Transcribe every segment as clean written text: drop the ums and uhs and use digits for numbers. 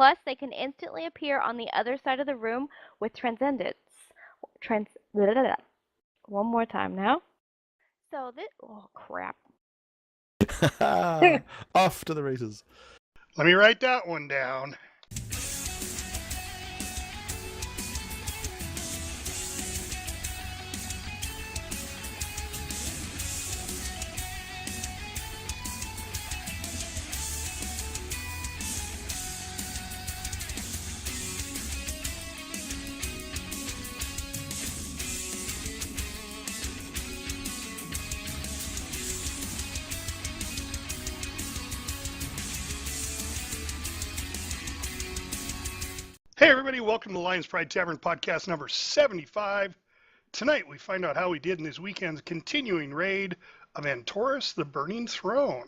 Plus, they can instantly appear on the other side of the room with transcendence. One more time now. So this... Oh, crap. Off to the races. Let me write that one down. Hey everybody, welcome to Lions Pride Tavern podcast number 75. Tonight we find out how we did in this weekend's continuing raid of Antorus the Burning Throne.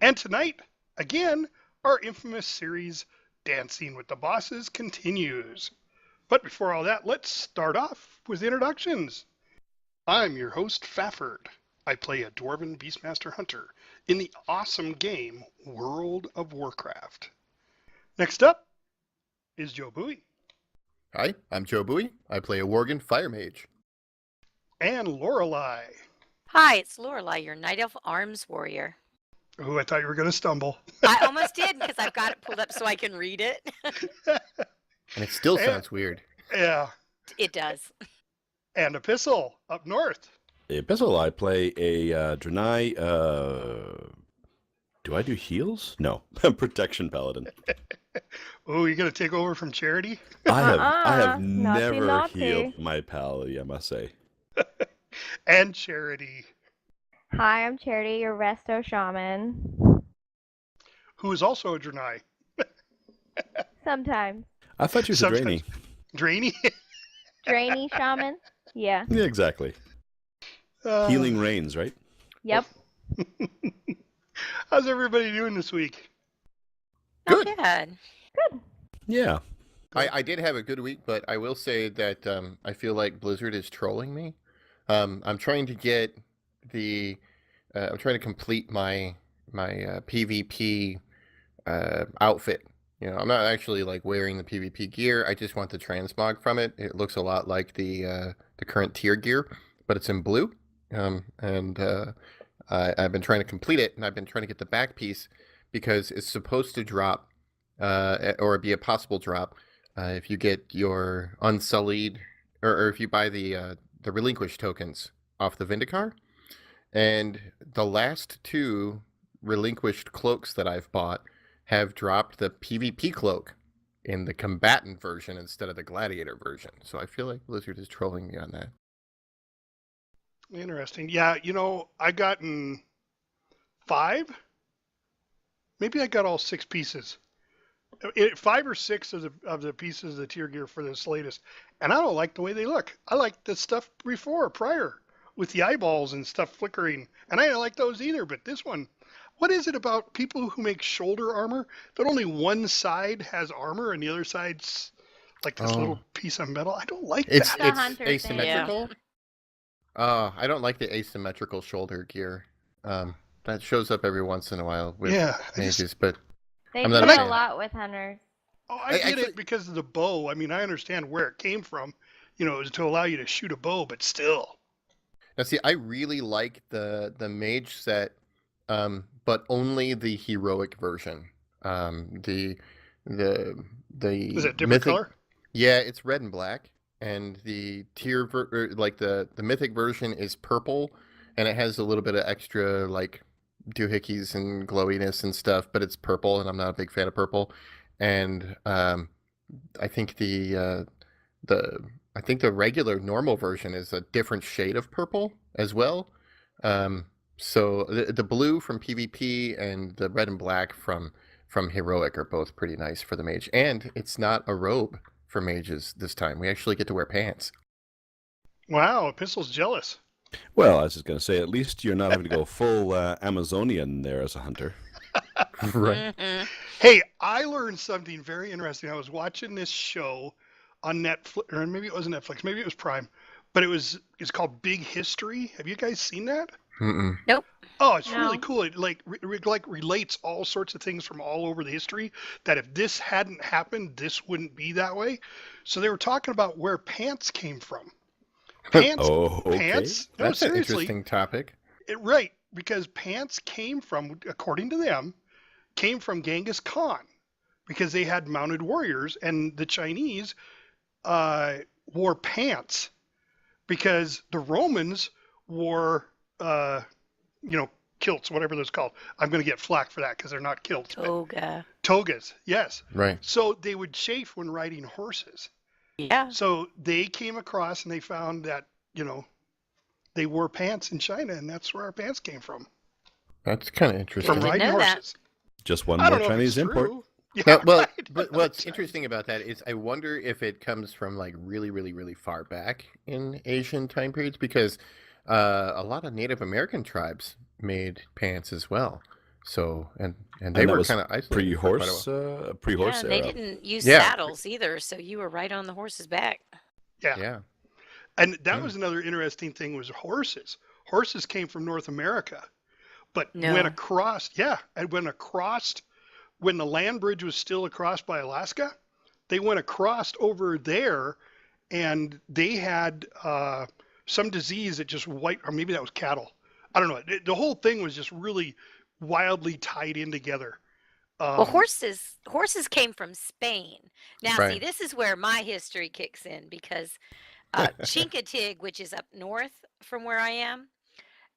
And tonight, again, our infamous series, Dancing with the Bosses, continues. But before all that, let's start off with introductions. I'm your host, Stafford. I play a Dwarven Beastmaster Hunter in the awesome game, World of Warcraft. Next up is JobUi. Hi, I'm JobUi. I play a Worgen Fire Mage. And Lorelei. Hi, it's Lorelei, your Knight of Arms Warrior. Oh, I thought you were going to stumble. I almost did because I've got it pulled up so I can read it. And it still sounds weird. Yeah. It does. And Epistle up north. Epistle, I play a Draenei. Do I do heals? No, Protection Paladin. Oh, you're going to take over from Charity? I have Naughty, never naughty. healed my pally, I must say. And Charity, Hi, I'm Charity, your resto shaman. who is also a Draenei. Sometimes. I thought you were Draenei. Draenei? Drainy shaman? Yeah. Yeah, exactly. Healing Rains, right? Yep. How's everybody doing this week? Not Good. bad. Good. Yeah. I did have a good week, but I will say that I feel like Blizzard is trolling me. I'm trying to get the... I'm trying to complete my PvP outfit. You know, I'm not actually like wearing the PvP gear. I just want the transmog from it. It looks a lot like the current tier gear, but it's in blue. I've been trying to complete it, and I've been trying to get the back piece because it's supposed to drop, or be a possible drop, if you get your Unsullied, or if you buy the Relinquished tokens off the Vindicar. And the last two Relinquished cloaks that I've bought have dropped the PvP cloak in the combatant version instead of the gladiator version. So I feel like Blizzard is trolling me on that. Interesting. Yeah, you know, I gotten 5. Maybe I got all 6 pieces. 5 or 6 of the pieces of the tier gear for this latest. And I don't like the way they look. I like the stuff prior, with the eyeballs and stuff flickering. And I don't like those either, but this one, what is it about people who make shoulder armor that only one side has armor and the other side's like this little piece of metal? I don't like It's that. The hunter thing. asymmetrical. I don't like the asymmetrical shoulder gear. That shows up every once in a while with mages, but They I'm do not a it a fan. lot with hunters. Oh, I get actually- it because of the bow. I mean, I understand where it came from. You know, it was to allow you to shoot a bow, but still. Now, see, I really like the mage set, but only the heroic version. The Is it different mythic, color? Yeah, it's red and black, and the like the mythic version is purple, and it has a little bit of extra like doohickeys and glowiness and stuff, but it's purple, and I'm not a big fan of purple. And I think the regular normal version is a different shade of purple as well. So the blue from PvP and the red and black from heroic are both pretty nice for the mage. And it's not a robe for mages this time. We actually get to wear pants. Wow, Epistle's jealous. Well, I was just going to say, at least you're not having to go full Amazonian there as a hunter. Right. Mhm. Hey, I learned something very interesting. I was watching this show on Netflix, or maybe it wasn't Netflix, maybe it was Prime, but it's called Big History. Have you guys seen that? Mm-mm. Nope. Oh, it's really No. cool. It like relates all sorts of things from all over the history. That if this hadn't happened, this wouldn't be that way. So they were talking about where pants came from. Pants, Oh, okay. pants. No, That's an seriously, interesting topic. right? Because pants came from, according to them, came from Genghis Khan because they had mounted warriors, and the Chinese wore pants because the Romans wore, kilts, whatever those called. I'm going to get flack for that because they're not kilts, but Toga. togas, yes. Right. So they would chafe when riding horses. Yeah. So they came across and they found that, they wore pants in China, and that's where our pants came from. That's kind of interesting. From Didn't riding know that. horses. Just one I don't more know if Chinese it's import. true. Yeah, No, well, right. but what's interesting about that is I wonder if it comes from like really, really, really far back in Asian time periods, because a lot of Native American tribes made pants as well. So and they that were was kind of isolated for quite a Pre-horse, while. pre-horse Yeah, they era. didn't use Yeah. saddles either, so you were right on the horse's back. Yeah. Yeah. And that Mm. was another interesting thing was horses. Horses came from North America, but No. went across. Yeah, and went across when the land bridge was still across by Alaska. They went across over there, and they had some disease that just wiped, or maybe that was cattle. I don't know. The whole thing was just really wildly tied in together. Well, horses came from Spain. Now, see, Right. this is where my history kicks in because Chincoteague, which is up north from where I am,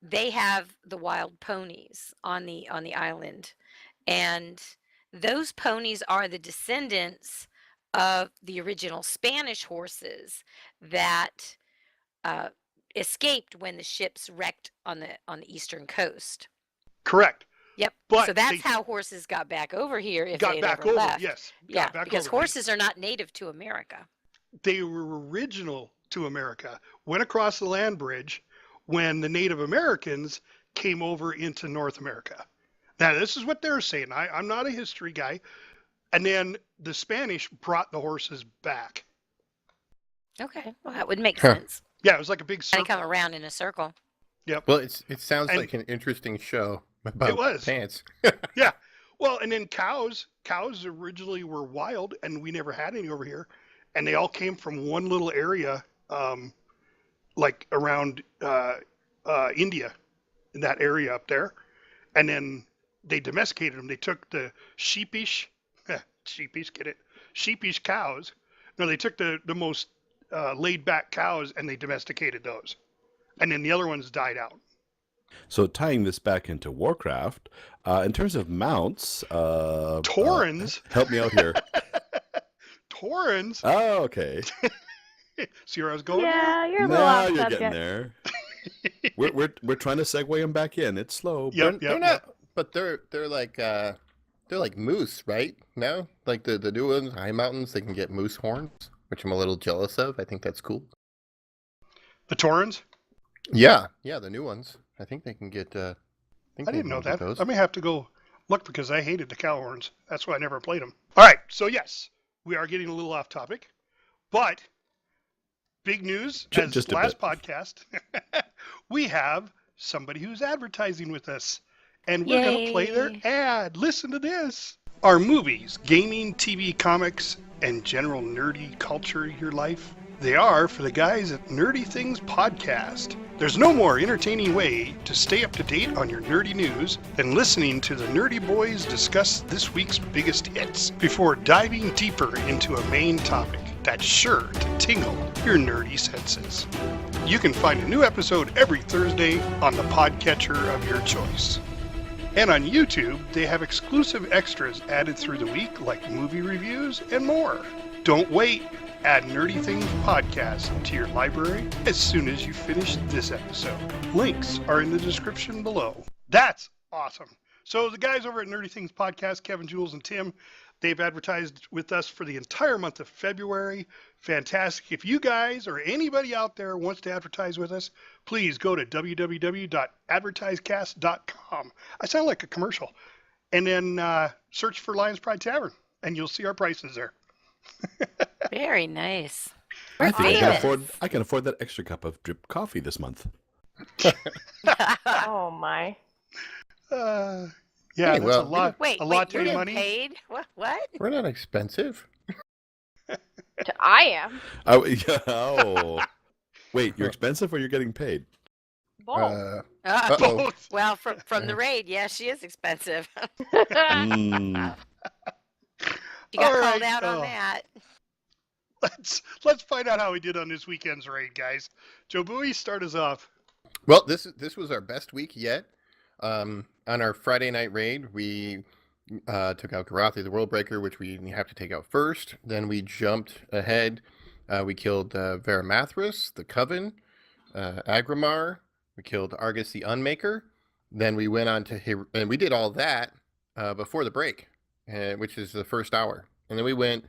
they have the wild ponies on the island, and those ponies are the descendants of the original Spanish horses that escaped when the ships wrecked on the eastern coast. Correct. Yep. But so that's they how horses got back over here if got they had back ever over. left. Yes. Yeah, Got back because over. horses are not native to America. They were original to America, went across the land bridge when the Native Americans came over into North America. Now, this is what they're saying. I'm not a history guy. And then the Spanish brought the horses back. Okay, well that would make Huh. sense. Yeah, it was like a big Kind circle. of come around in a circle. Well, it sounds And- like an interesting show about was. pants. Yeah. Well, and then cows originally were wild, and we never had any over here. And they all came from one little area, like around India, in that area up there. And then they domesticated them. They took the sheepish cows. No, they took the most laid back cows and they domesticated those. And then the other ones died out. So tying this back into Warcraft, in terms of mounts, Taurens. help me out here. Taurens. Oh, okay. See where I was going? Yeah, you're a little Now off you're subject. getting there. We're trying to segue them back in. It's slow. Yep, They're not, but they're like moose, right? No, like the new ones, high mountains, they can get moose horns, which I'm a little jealous of. I think that's cool. The Taurens? Yeah, the new ones. I think they can get. I I didn't know that. Those. I may have to go look because I hated the cow horns. That's why I never played them. All right, so yes, we are getting a little off topic, but big news as Just a last bit. podcast, we have somebody who's advertising with us, and we're going to play their Yay. ad. Listen to this. Are movies, gaming, TV, comics, and general nerdy culture your life? They are for the guys at Nerdy Things Podcast. There's no more entertaining way to stay up to date on your nerdy news than listening to the Nerdy Boys discuss this week's biggest hits before diving deeper into a main topic that's sure to tingle your nerdy senses. You can find a new episode every Thursday on the podcatcher of your choice. And on YouTube, they have exclusive extras added through the week like movie reviews and more. Don't wait. Add Nerdy Things Podcast to your library as soon as you finish this episode. Links are in the description below. That's awesome. So the guys over at Nerdy Things Podcast, Kevin, Jules, and Tim, they've advertised with us for the entire month of February. Fantastic. If you guys or anybody out there wants to advertise with us, please go to www.advertisecast.com. I sound like a commercial. And then search for Lions Pride Tavern, and you'll see our prices there. Very nice. I think I famous. can afford that extra cup of drip coffee this month. Oh my. Yeah, Hey, that's well, a lot. Wait, a wait, lot you're of getting money. paid? What? we're not expensive. I am. Oh, yeah, oh. Wait, you're expensive or you're getting paid? Both. Uh-oh. Both. Well, from the raid, yeah, she is expensive. Mm. You got All called right, out on that. Let's find out how we did on this weekend's raid, guys. Jobui, start us off. Well, this was our best week yet. On our Friday night raid, we took out Guidotti the Worldbreaker, which we have to take out first. Then we jumped ahead. We killed Veramathras, the Coven, Agrimar. We killed Argus the Unmaker. Then we went on to and we did all that before the break, which is the first hour. And then we went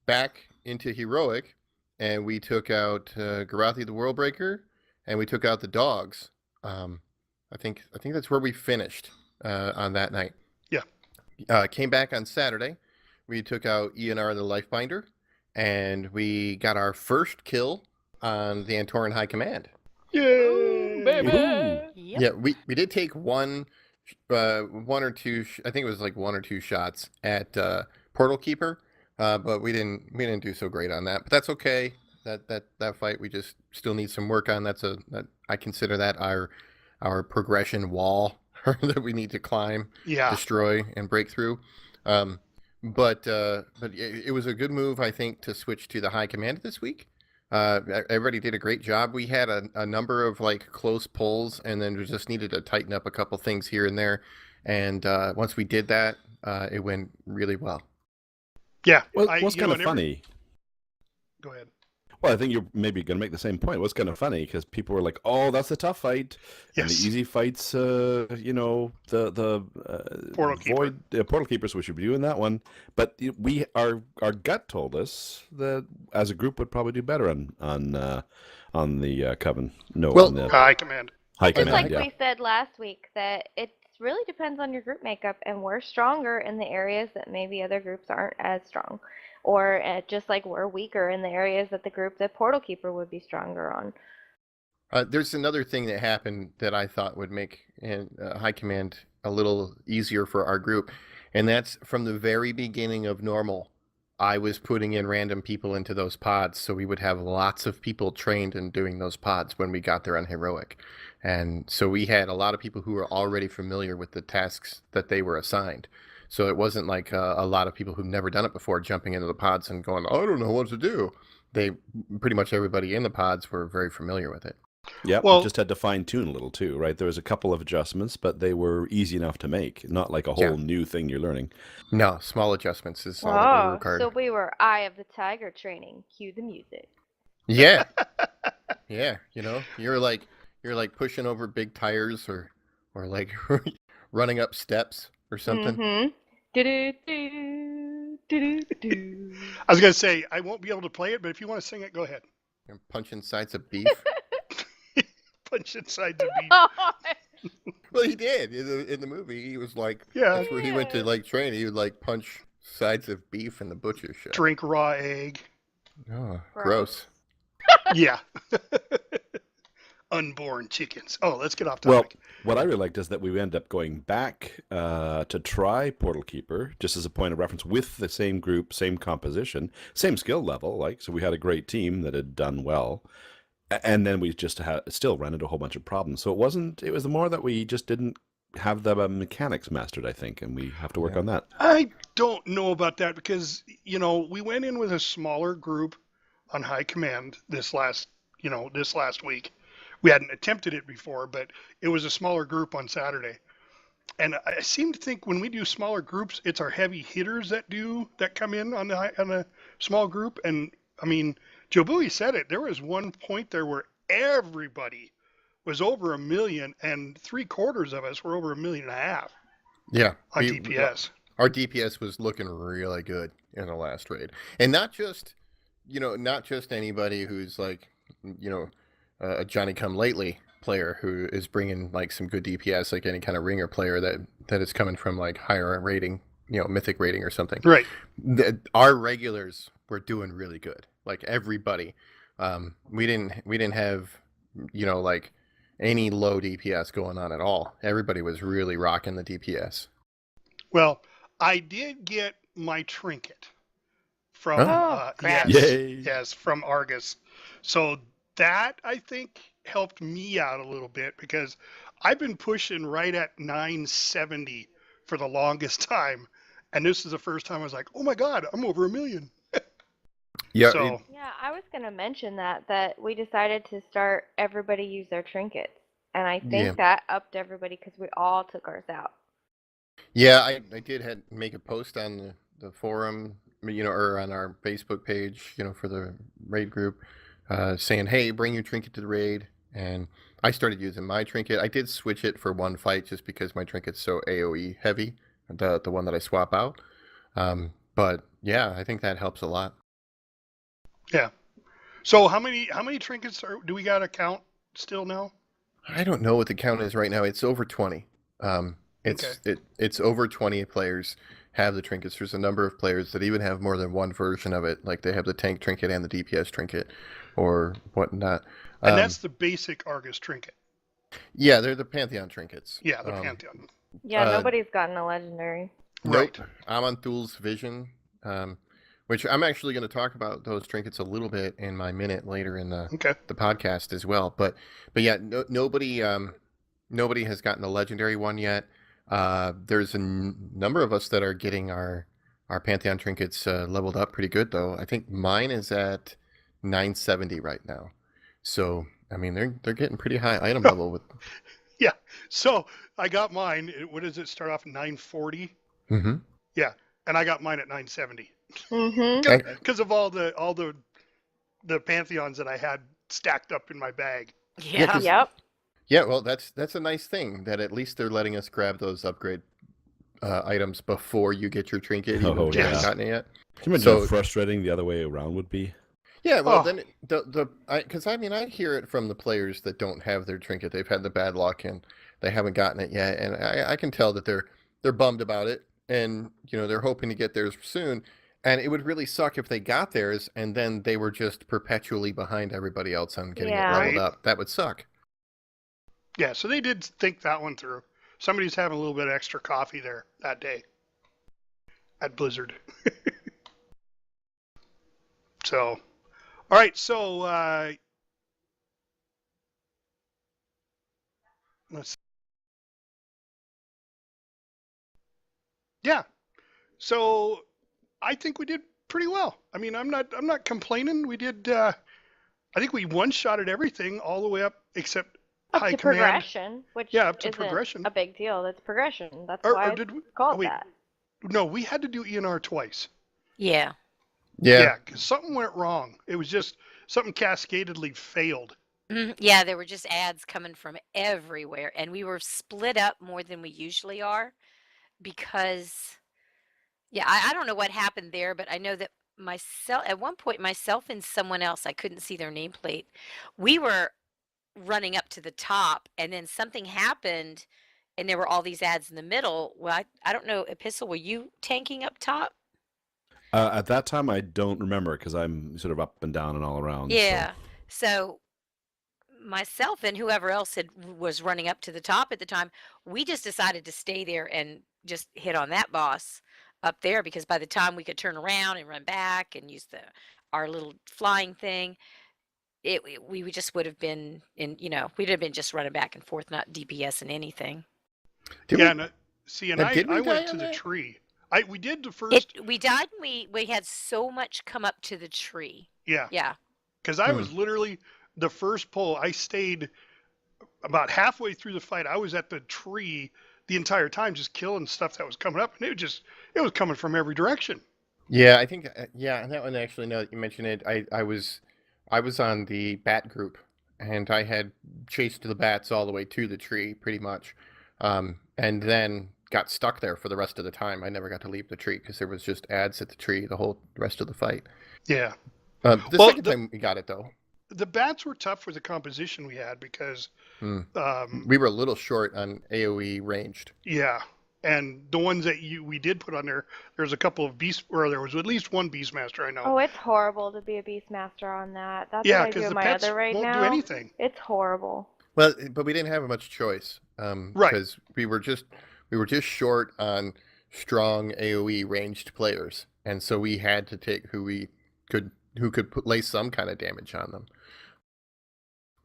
back into Heroic, and we took out Guidotti the Worldbreaker, and we took out the dogs. I think that's where we finished on that night. Yeah. Came back on Saturday. We took out ENR the Lifebinder, and we got our first kill on the Antoran High Command. Yay! Baby. Woohoo. Yep. Yeah, we did take one or two. I think it was like 1 or 2 shots at Portal Keeper, but we didn't do so great on that. But that's okay. That fight we just still need some work on. I consider that our progression wall that we need to climb, Yeah. destroy, and break through. But it was a good move, I think, to switch to the High Command this week. Everybody did a great job. We had a number of like close pulls, and then we just needed to tighten up a couple things here and there. And once we did that, it went really well. Yeah. What's kind of funny? Go ahead. Well, I think you're maybe going to make the same point. What's kind of funny because people were like, "Oh, that's the tough fight," and the Yes. easy fights, the Portal Keeper. void portal keepers. We should be doing that one. But our gut told us that as a group would probably do better on the Coven. No, Well, on the High Command. High Just Command. like Yeah. we said last week, that it really depends on your group makeup, and we're stronger in the areas that maybe other groups aren't as strong, or just like we're weaker in the areas that the group that Portal Keeper would be stronger on. There's another thing that happened that I thought would make High Command a little easier for our group, and that's from the very beginning of normal. I was putting in random people into those pods, so we would have lots of people trained in doing those pods when we got there on Heroic. And so we had a lot of people who were already familiar with the tasks that they were assigned. So it wasn't like a lot of people who've never done it before jumping into the pods and going, "I don't know what to do." Pretty much everybody in the pods were very familiar with it. Yeah, Well- we just had to fine tune a little too, right? There was a couple of adjustments, but they were easy enough to make. Not like a whole new thing you're learning. No, small adjustments is all that we Oh, required. so we were Eye of the Tiger training. Cue the music. Yeah. Yeah, you're like pushing over big tires or like running up steps or something. Mm-hmm. Do-do-do, do-do-do. I was gonna say I won't be able to play it, but if you want to sing it, go ahead. And punching sides of beef. Punch inside the beat. Well, he did in the movie. He was like, Yeah. that's where he went to like train. He would like punch sides of beef in the butcher shop. Drink raw egg. Oh, Gross. gross. Yeah. Unborn chickens. Oh, let's get off Well, topic. what I really liked is that we ended up going back to try Portal Keeper, just as a point of reference, with the same group, same composition, same skill level. So we had a great team that had done well, and then we just still ran into a whole bunch of problems. So it was more that we just didn't have the mechanics mastered, I think, and we have to work on that. I don't know about that because, we went in with a smaller group on High Command this last week. We hadn't attempted it before, but it was a smaller group on Saturday. And I seem to think when we do smaller groups, it's our heavy hitters that come in on a small group. And I mean, Jobui said it. There was one point there where everybody was over 1 million, and 3/4 of us were over 1.5 million Yeah. on DPS. Our DPS was looking really good in the last raid. And not just anybody who's like, a Johnny-come-lately player who is bringing like some good DPS, like any kind of ringer player that is coming from like higher rating, mythic rating or something. Right. Our regulars were doing really good. Like everybody, we didn't have, like any low DPS going on at all. Everybody was really rocking the DPS. Well, I did get my trinket from Oh, crap. Yay. yes, from Argus. So that I think helped me out a little bit because I've been pushing right at 970 for the longest time, and this is the first time I was like, oh my god, I'm over 1 million. Yeah, So Yeah, I was gonna mention that we decided to start everybody use their trinkets, and I think Yeah. that upped everybody because we all took ours out. yeah, I did make a post on the forum, or on our Facebook page, for the raid group, saying, hey, bring your trinket to the raid. And I started using my trinket. I did switch it for one fight just because my trinket's so AoE heavy, the one that I swap out. But yeah, I think that helps a lot. yeah. So how many trinkets do we got to count still now? I don't know what the count is right now. It's over 20. It's over 20 players have the trinkets. There's a number of players that even have more than one version of it, like they have the tank trinket and the DPS trinket, or whatnot. And that's the basic Argus trinket. Yeah, they're the Pantheon trinkets. Yeah, the Pantheon. Yeah, Uh, nobody's gotten a legendary. Right. Nope. I'm on Thul's Vision, which I'm actually going to talk about those trinkets a little bit in my minute later in the Okay. podcast as well. But yeah, nobody has gotten a legendary one yet. There's a number of us that are getting our Pantheon trinkets leveled up pretty good, though. I think mine is at 970 right now. So I mean, they're getting pretty high item level with. Yeah. So I got mine. What does it start off at 940? Mm-hmm. Yeah, and I got mine at 970 Mm-hmm. because of all the Pantheons that I had stacked up in my bag. Yeah, 'cause- Yep. Yeah, well, that's a nice thing that at least they're letting us grab those upgrade items before you get your trinket, even Oh, if you haven't yes. gotten it yet. Can you imagine So- how frustrating the other way around would be? Yeah, well, Oh. then because I mean I hear it from the players that don't have their trinket. They've had the bad luck and they haven't gotten it yet, and I can tell that they're bummed about it, and they're hoping to get theirs soon. And it would really suck if they got theirs and then they were just perpetually behind everybody else on getting Yeah. it leveled Right. up. That would suck. Yeah, so they did think that one through. Somebody's having a little bit of extra coffee there that day at Blizzard. So, all right, so let's. Yeah, so I think we did pretty well. I mean, I'm not complaining. We did. I think we one-shotted everything all the way up except Up high to command. progression, which Yeah, up to isn't progression. a big deal. That's progression. That's Or why did we? it's called wait, that. No, we had to do ENR twice. Yeah. Yeah. 'Cause something went wrong. It was just something cascadedly failed. Yeah, there were just ads coming from everywhere, and we were split up more than we usually are because, yeah, I don't know what happened there, but I know that at one point, myself and someone else, I couldn't see their nameplate, we were running up to the top, and then something happened, and there were all these ads in the middle. Well, I don't know, Epistle, were you tanking up top? At that time, I don't remember because I'm sort of up and down and all around. Yeah. So myself and whoever else was running up to the top at the time, we just decided to stay there and just hit on that boss up there, because by the time we could turn around and run back and use our little flying thing, we just would have been we'd have been just running back and forth, not DPS and anything. Did Yeah, we- and see, and Now, did we I die went to on the that? tree. We did the first. We died and we had so much come up to the tree. Yeah, Yeah. because I was literally the first pull. I stayed about halfway through the fight. I was at the tree the entire time, just killing stuff that was coming up, and it was coming from every direction. Yeah, I think and that one actually. Now that you mention it, I was on the bat group, and I had chased the bats all the way to the tree, pretty much, and then got stuck there for the rest of the time. I never got to leave the tree because there was just ads at the tree the whole rest of the fight. Yeah, The Well, second time we got it though, the bats were tough for the composition we had because, we were a little short on AOE ranged. yeah, and the ones that we did put on there was a couple of beasts, or there was at least one beastmaster I know. Oh, it's horrible to be a beastmaster on that. That's Yeah, what I 'cause do in the my pets other right won't do now. anything. It's horrible. Well, but we didn't have much choice, Right. because we were just short on strong AOE ranged players, and so we had to take who could lay some kind of damage on them.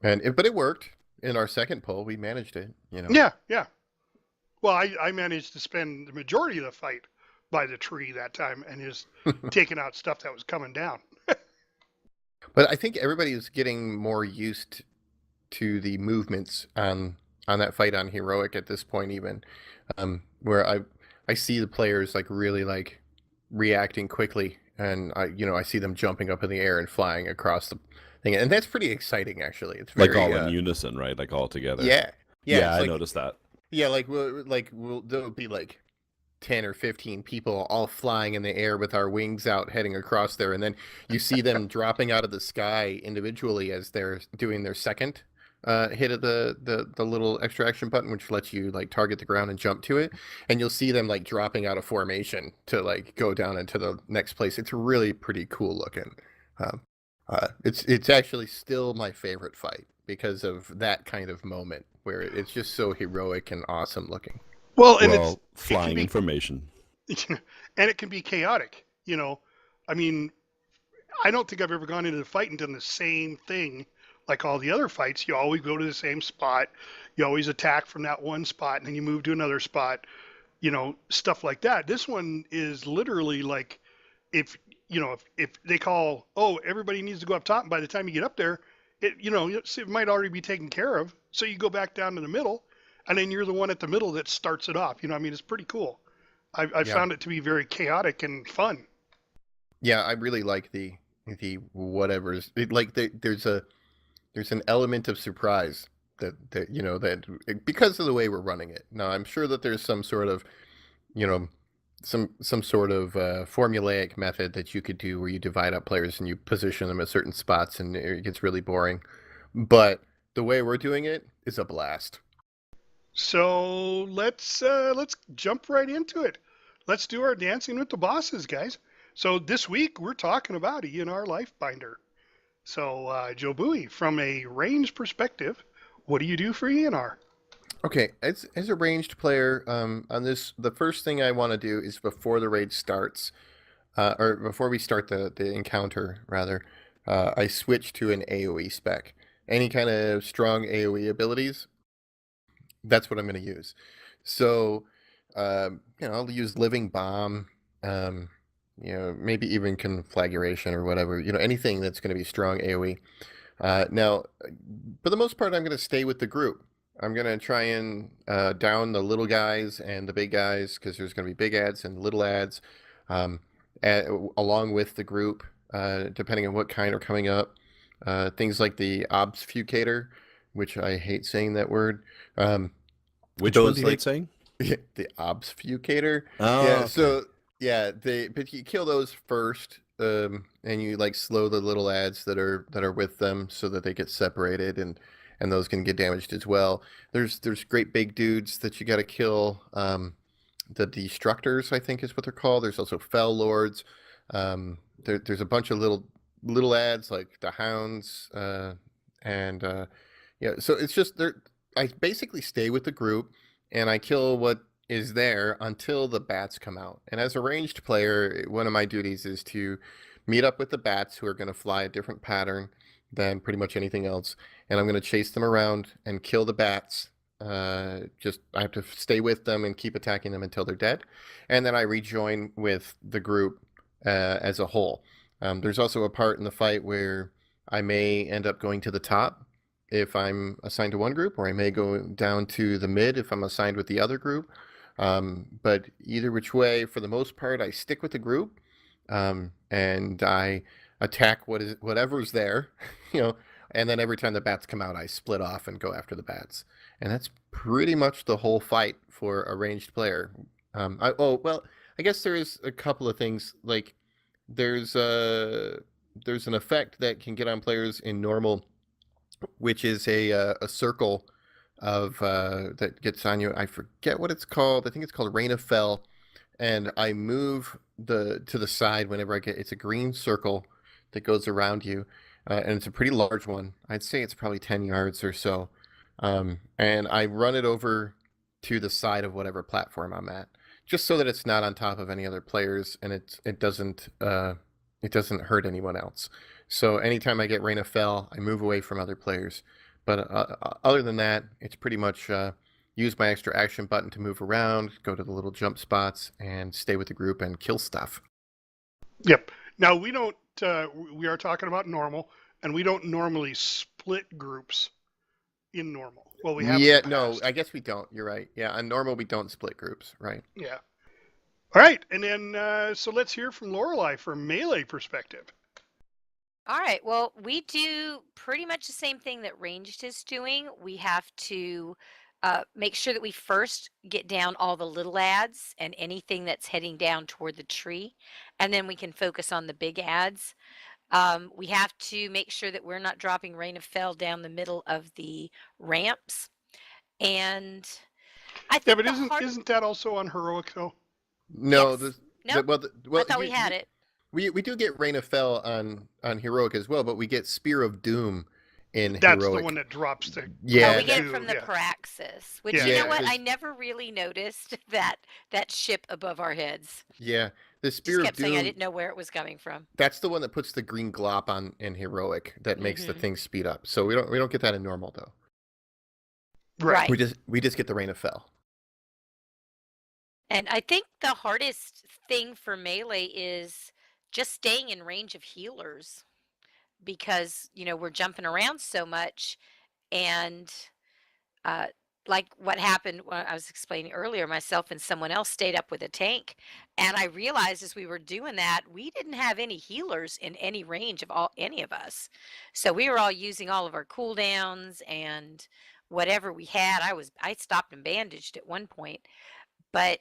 But it worked. In our second pull, we managed it. Yeah. Well, I managed to spend the majority of the fight by the tree that time and just taking out stuff that was coming down. But I think everybody is getting more used to the movements on that fight on heroic at this point, even where I see the players like really like reacting quickly, and I see them jumping up in the air and flying across the thing, and that's pretty exciting actually. It's very, like all in unison, right? Like all together. Yeah, I like, noticed that. Yeah, there'll be like 10 or 15 people all flying in the air with our wings out heading across there, and then you see them dropping out of the sky individually as they're doing their second hit of the little extra action button, which lets you like target the ground and jump to it, and you'll see them like dropping out of formation to like go down into the next place. It's really pretty cool looking. It's actually still my favorite fight because of that kind of moment where it's just so heroic and awesome looking. Well, and Well, flying information. and it can be chaotic. I mean, I don't think I've ever gone into the fight and done the same thing like all the other fights. You always go to the same spot. You always attack from that one spot, and then you move to another spot. Stuff like that. This one is literally like, if they call, everybody needs to go up top, and by the time you get up there, it might already be taken care of. So you go back down to the middle, and then you're the one at the middle that starts it off. It's pretty cool. I found it to be very chaotic and fun. Yeah, I really like the whatever's there's an element of surprise that because of the way we're running it. Now, I'm sure that there's some sort of some sort of formulaic method that you could do where you divide up players and you position them at certain spots, and it gets really boring. But the way we're doing it is a blast. So let's jump right into it. Let's do our dancing with the bosses, guys. So this week we're talking about ENR Lifebinder. So JoBui, from a range perspective, what do you do for ENR? Okay, as a ranged player, on this, the first thing I want to do is before the raid starts, or before we start the encounter, rather, I switch to an AoE spec. Any kind of strong AoE abilities, that's what I'm going to use. So, I'll use Living Bomb, maybe even Conflagration or whatever, anything that's going to be strong AoE. Now, for the most part, I'm going to stay with the group. I'm going to try and down the little guys and the big guys, because there's going to be big ads and little ads, along with the group, depending on what kind are coming up. Things like the Obfuscator, which I hate saying that word. Which one do you hate saying? The Obfuscator. Oh, yeah. Okay. So yeah, but you kill those first, and you like slow the little ads that are with them so that they get separated, and those can get damaged as well. There's great big dudes that you got to kill. The Destructors, I think, is what they're called. There's also Fell Lords. There's a bunch of little ads like the Hounds, and so it's just I basically stay with the group and I kill what is there until the bats come out. And as a ranged player, one of my duties is to meet up with the bats, who are going to fly a different pattern than pretty much anything else, and I'm going to chase them around and kill the bats. I have to stay with them and keep attacking them until they're dead, and then I rejoin with the group as a whole. There's also a part in the fight where I may end up going to the top if I'm assigned to one group, or I may go down to the mid if I'm assigned with the other group. But either which way, for the most part, I stick with the group, and I attack whatever's there, and then every time the bats come out, I split off and go after the bats. And that's pretty much the whole fight for a ranged player. I guess there is a couple of things. Like there's an effect that can get on players in normal, which is a circle of that gets on you. I forget what it's called. I think it's called Rain of Fell. And I move to the side whenever it's a green circle that goes around you, and it's a pretty large one. I'd say it's probably 10 yards or so. and I run it over to the side of whatever platform I'm at, just so that it's not on top of any other players, and it doesn't hurt anyone else. So anytime I get Rain of Fell, I move away from other players. But other than that, it's pretty much use my extra action button to move around, go to the little jump spots, and stay with the group and kill stuff. Yep. Now, we don't, we are talking about normal, and we don't normally split groups in normal. Well, we have. Yeah, no, I guess we don't. You're right. Yeah, on normal, we don't split groups, right? Yeah. All right. And then, so let's hear from Lorelei from melee perspective. All right. Well, we do pretty much the same thing that ranged is doing. We have to make sure that we first get down all the little ads and anything that's heading down toward the tree, and then we can focus on the big ads. We have to make sure that we're not dropping Rain of Fell down the middle of the ramps. And I think Yeah, but isn't that also on heroic though? No, Yes. well, I thought we had it. We do get Rain of Fell on heroic as well, but we get Spear of Doom in That's heroic. the one that drops the. Yeah, Oh, we get it two, from the yeah. Praxis, which Yeah. you know Yeah, what? 'cause- I never really noticed that ship above our heads. Yeah, the Just Spear of kept saying I Doom. didn't know where it was coming from. That's the one that puts the green glop on in heroic that makes the Mhm. thing speed up. So we don't get that in normal though. Right. We just get the Rain of Fell. And I think the hardest thing for melee is just staying in range of healers because, we're jumping around so much. And like what happened when I was explaining earlier, myself and someone else stayed up with a tank. And I realized as we were doing that, we didn't have any healers in any range of any of us. So we were all using all of our cooldowns and whatever we had. I stopped and bandaged at one point. But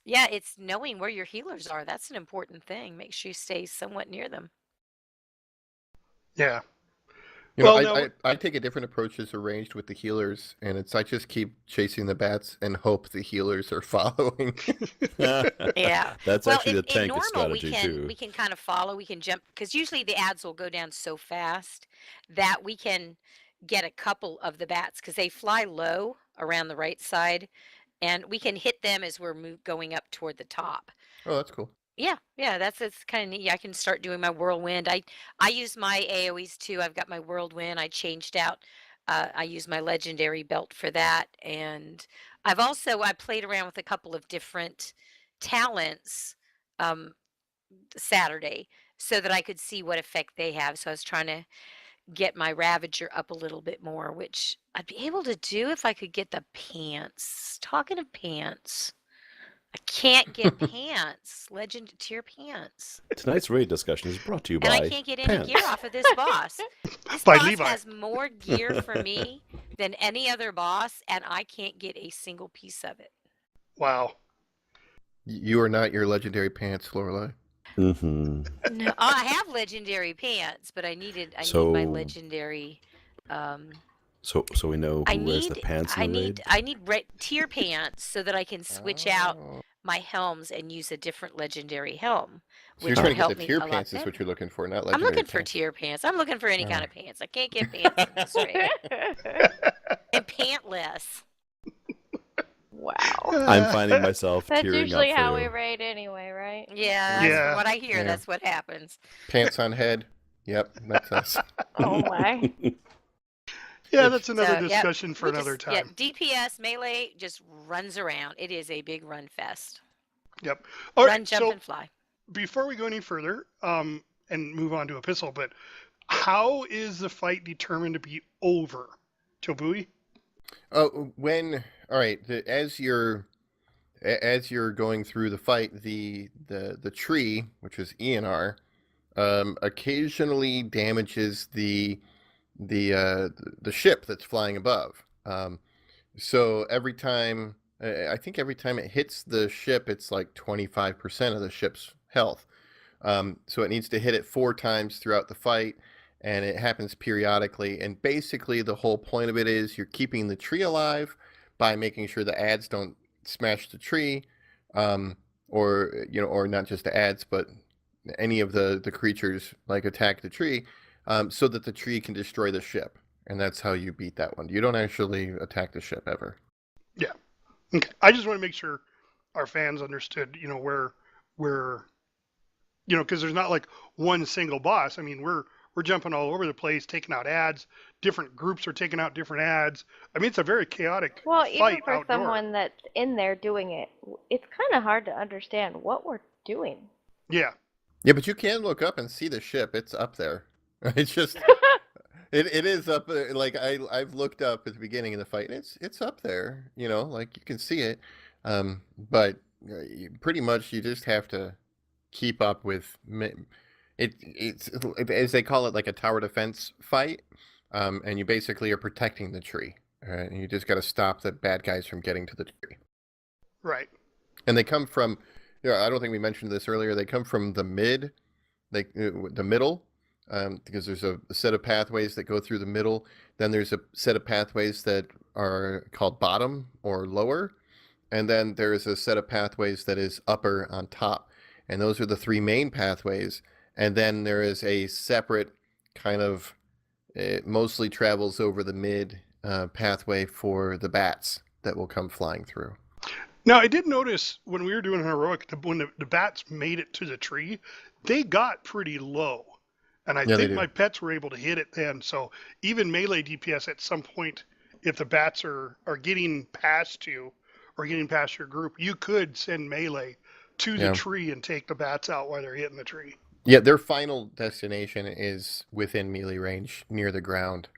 yeah, it's knowing where your healers are. That's an important thing. Make sure you stay somewhat near them. Yeah. Well, Well, no. I take a different approach as arranged with the healers, and I just keep chasing the bats and hope the healers are following. Yeah. That's Well, actually the in tank normal, strategy too. we can kind of follow. We can jump because usually the ads will go down so fast that we can get a couple of the bats because they fly low around the right side, and we can hit them as we're going up toward the top. Oh, that's cool. Yeah, that's kind of neat. I can start doing my whirlwind. I use my AoEs too. I've got my whirlwind. I changed out. I use my legendary belt for that, and I played around with a couple of different talents Saturday so that I could see what effect they have. So I was trying to get my Ravager up a little bit more, which I'd be able to do if I could get the pants. Talking of pants. I can't get pants, legend tier pants. Tonight's raid discussion is brought to you And by I can't get any pants. gear off of this boss. This By boss Levi. has more gear for me than any other boss, and I can't get a single piece of it. Wow. You are not your legendary pants, Lorelei. Mm-hmm. No, I have legendary pants, but I need my So- legendary. So we know who wears the pants in the raid. I need tier pants so that I can switch out Oh. my helms and use a different legendary helm. So you're which trying will to get help the me tier a lot pants is better. what you're looking for, not I'm legendary looking for pants. tier pants. I'm looking for any kind Oh. of pants. I can't get pants in this raid. And pantless. Wow. I'm finding myself That's tearing usually up how for we raid anyway, right? Yeah, that's Yeah. from what I hear. Yeah. That's what happens. Pants on head. Yep, that's us. Oh my. Yeah, that's another So, yep, discussion for we another just- yeah, time. DPS melee just runs around. It is a big run fest. Yep. All Run, right. jump, So and fly. before we go any further, and move on to Epistle, but how is the fight determined to be over, Jobui? Oh, all right. As you're going through the fight, the tree, which is ENR, occasionally damages the ship that's flying above. So every time, I think every time it hits the ship, it's like 25% of the ship's health. So it needs to hit it 4 times throughout the fight, and it happens periodically. And basically, the whole point of it is you're keeping the tree alive by making sure the ads don't smash the tree, or not just the ads, but any of the creatures like attack the tree, so that the tree can destroy the ship. and that's how you beat that one. You don't actually attack the ship ever. Yeah. Okay. I just want to make sure our fans understood, where, because there's not like one single boss. I mean, we're jumping all over the place, taking out ads. Different groups are taking out different ads. I mean, it's a very chaotic Well, fight even for outdoor. someone that's in there doing it, it's kind of hard to understand what we're doing. Yeah. Yeah, but you can look up and see the ship. It's up there. It's just it is up there. Like I've looked up at the beginning of the fight, and it's up there. Like you can see it. But pretty much you just have to keep up with it's as they call it, like a tower defense fight. And you basically are protecting the tree. And you just got to stop the bad guys from getting to the tree. Right. And they come from, I don't think we mentioned this earlier. They come from the middle, because there's a set of pathways that go through the middle. Then there's a set of pathways that are called bottom or lower. And then there's a set of pathways that is upper on top. And those are the three main pathways. And then there is a separate kind of, it mostly travels over the mid pathway for the bats that will come flying through. Now, I did notice when we were doing heroic, when the bats made it to the tree, they got pretty low. And I think my pets were able to hit it then. So even melee DPS at some point, if the bats are getting past you or getting past your group, you could send melee to the tree and take the bats out while they're hitting the tree. Yeah, their final destination is within melee range near the ground.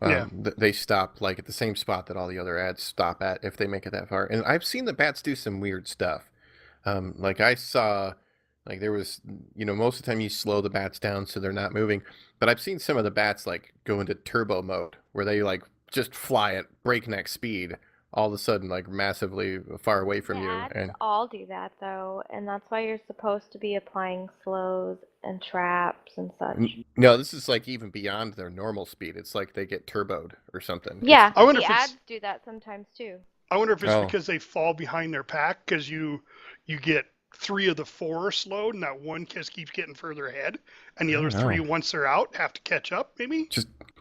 They stop like at the same spot that all the other ads stop at if they make it that far. And I've seen the bats do some weird stuff. Like I saw, like there was, most of the time you slow the bats down so they're not moving. But I've seen some of the bats like go into turbo mode where they like just fly at breakneck speed all of a sudden, like massively far away from you. And all do that though, and that's why you're supposed to be applying slows and traps and such. No, this is like even beyond their normal speed. It's like they get turboed or something. Yeah, the ads do that sometimes too. I wonder if it's because they fall behind their pack, because you get 3 of the 4 slowed, and that one just keeps getting further ahead, and the other 3, once they're out, have to catch up. Maybe.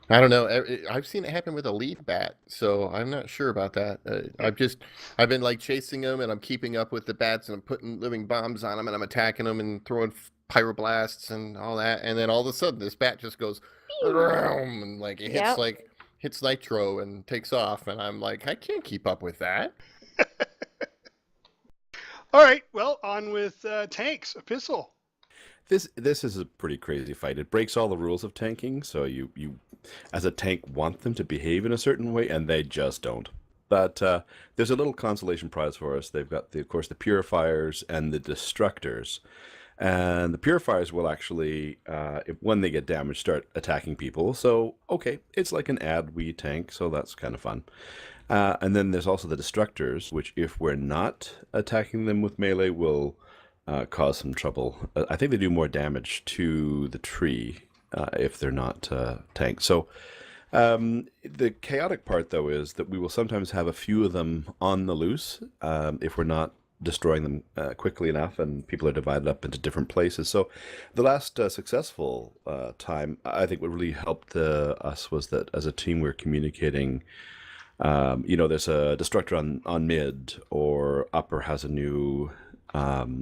I don't know. I've seen it happen with a leaf bat, so I'm not sure about that. I've been like chasing them, and I'm keeping up with the bats, and I'm putting living bombs on them, and I'm attacking them and throwing pyroblasts and all that, and then all of a sudden this bat just goes and like it hits nitro and takes off, and I'm like, I can't keep up with that. All right, well, on with tanks. Epistle. This is a pretty crazy fight. It breaks all the rules of tanking, so you as a tank want them to behave in a certain way, and they just don't. But there's a little consolation prize for us. They've got, of course, the Purifiers and the Destructors. And the Purifiers will actually, when they get damaged, start attacking people. So, okay, it's like an AdWe tank, so that's kind of fun. And then there's also the Destructors, which if we're not attacking them with melee, will cause some trouble. I think they do more damage to the tree if they're not tanked. So the chaotic part, though, is that we will sometimes have a few of them on the loose if we're not destroying them quickly enough, and people are divided up into different places. So the last successful time, I think what really helped us was that as a team we're communicating. There's a Destructor on mid, or upper has a new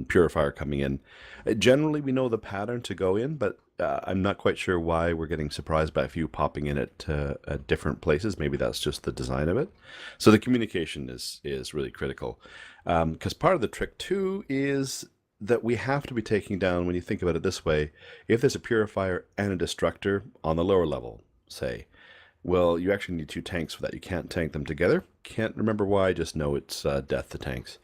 Purifier coming in. Generally, we know the pattern to go in, but I'm not quite sure why we're getting surprised by a few popping in at different places. Maybe that's just the design of it. So the communication is really critical. Because part of the trick, too, is that we have to be taking down, when you think about it this way, if there's a Purifier and a Destructor on the lower level, say, well, you actually need 2 tanks for that. You can't tank them together. Can't remember why, just know it's death to tanks.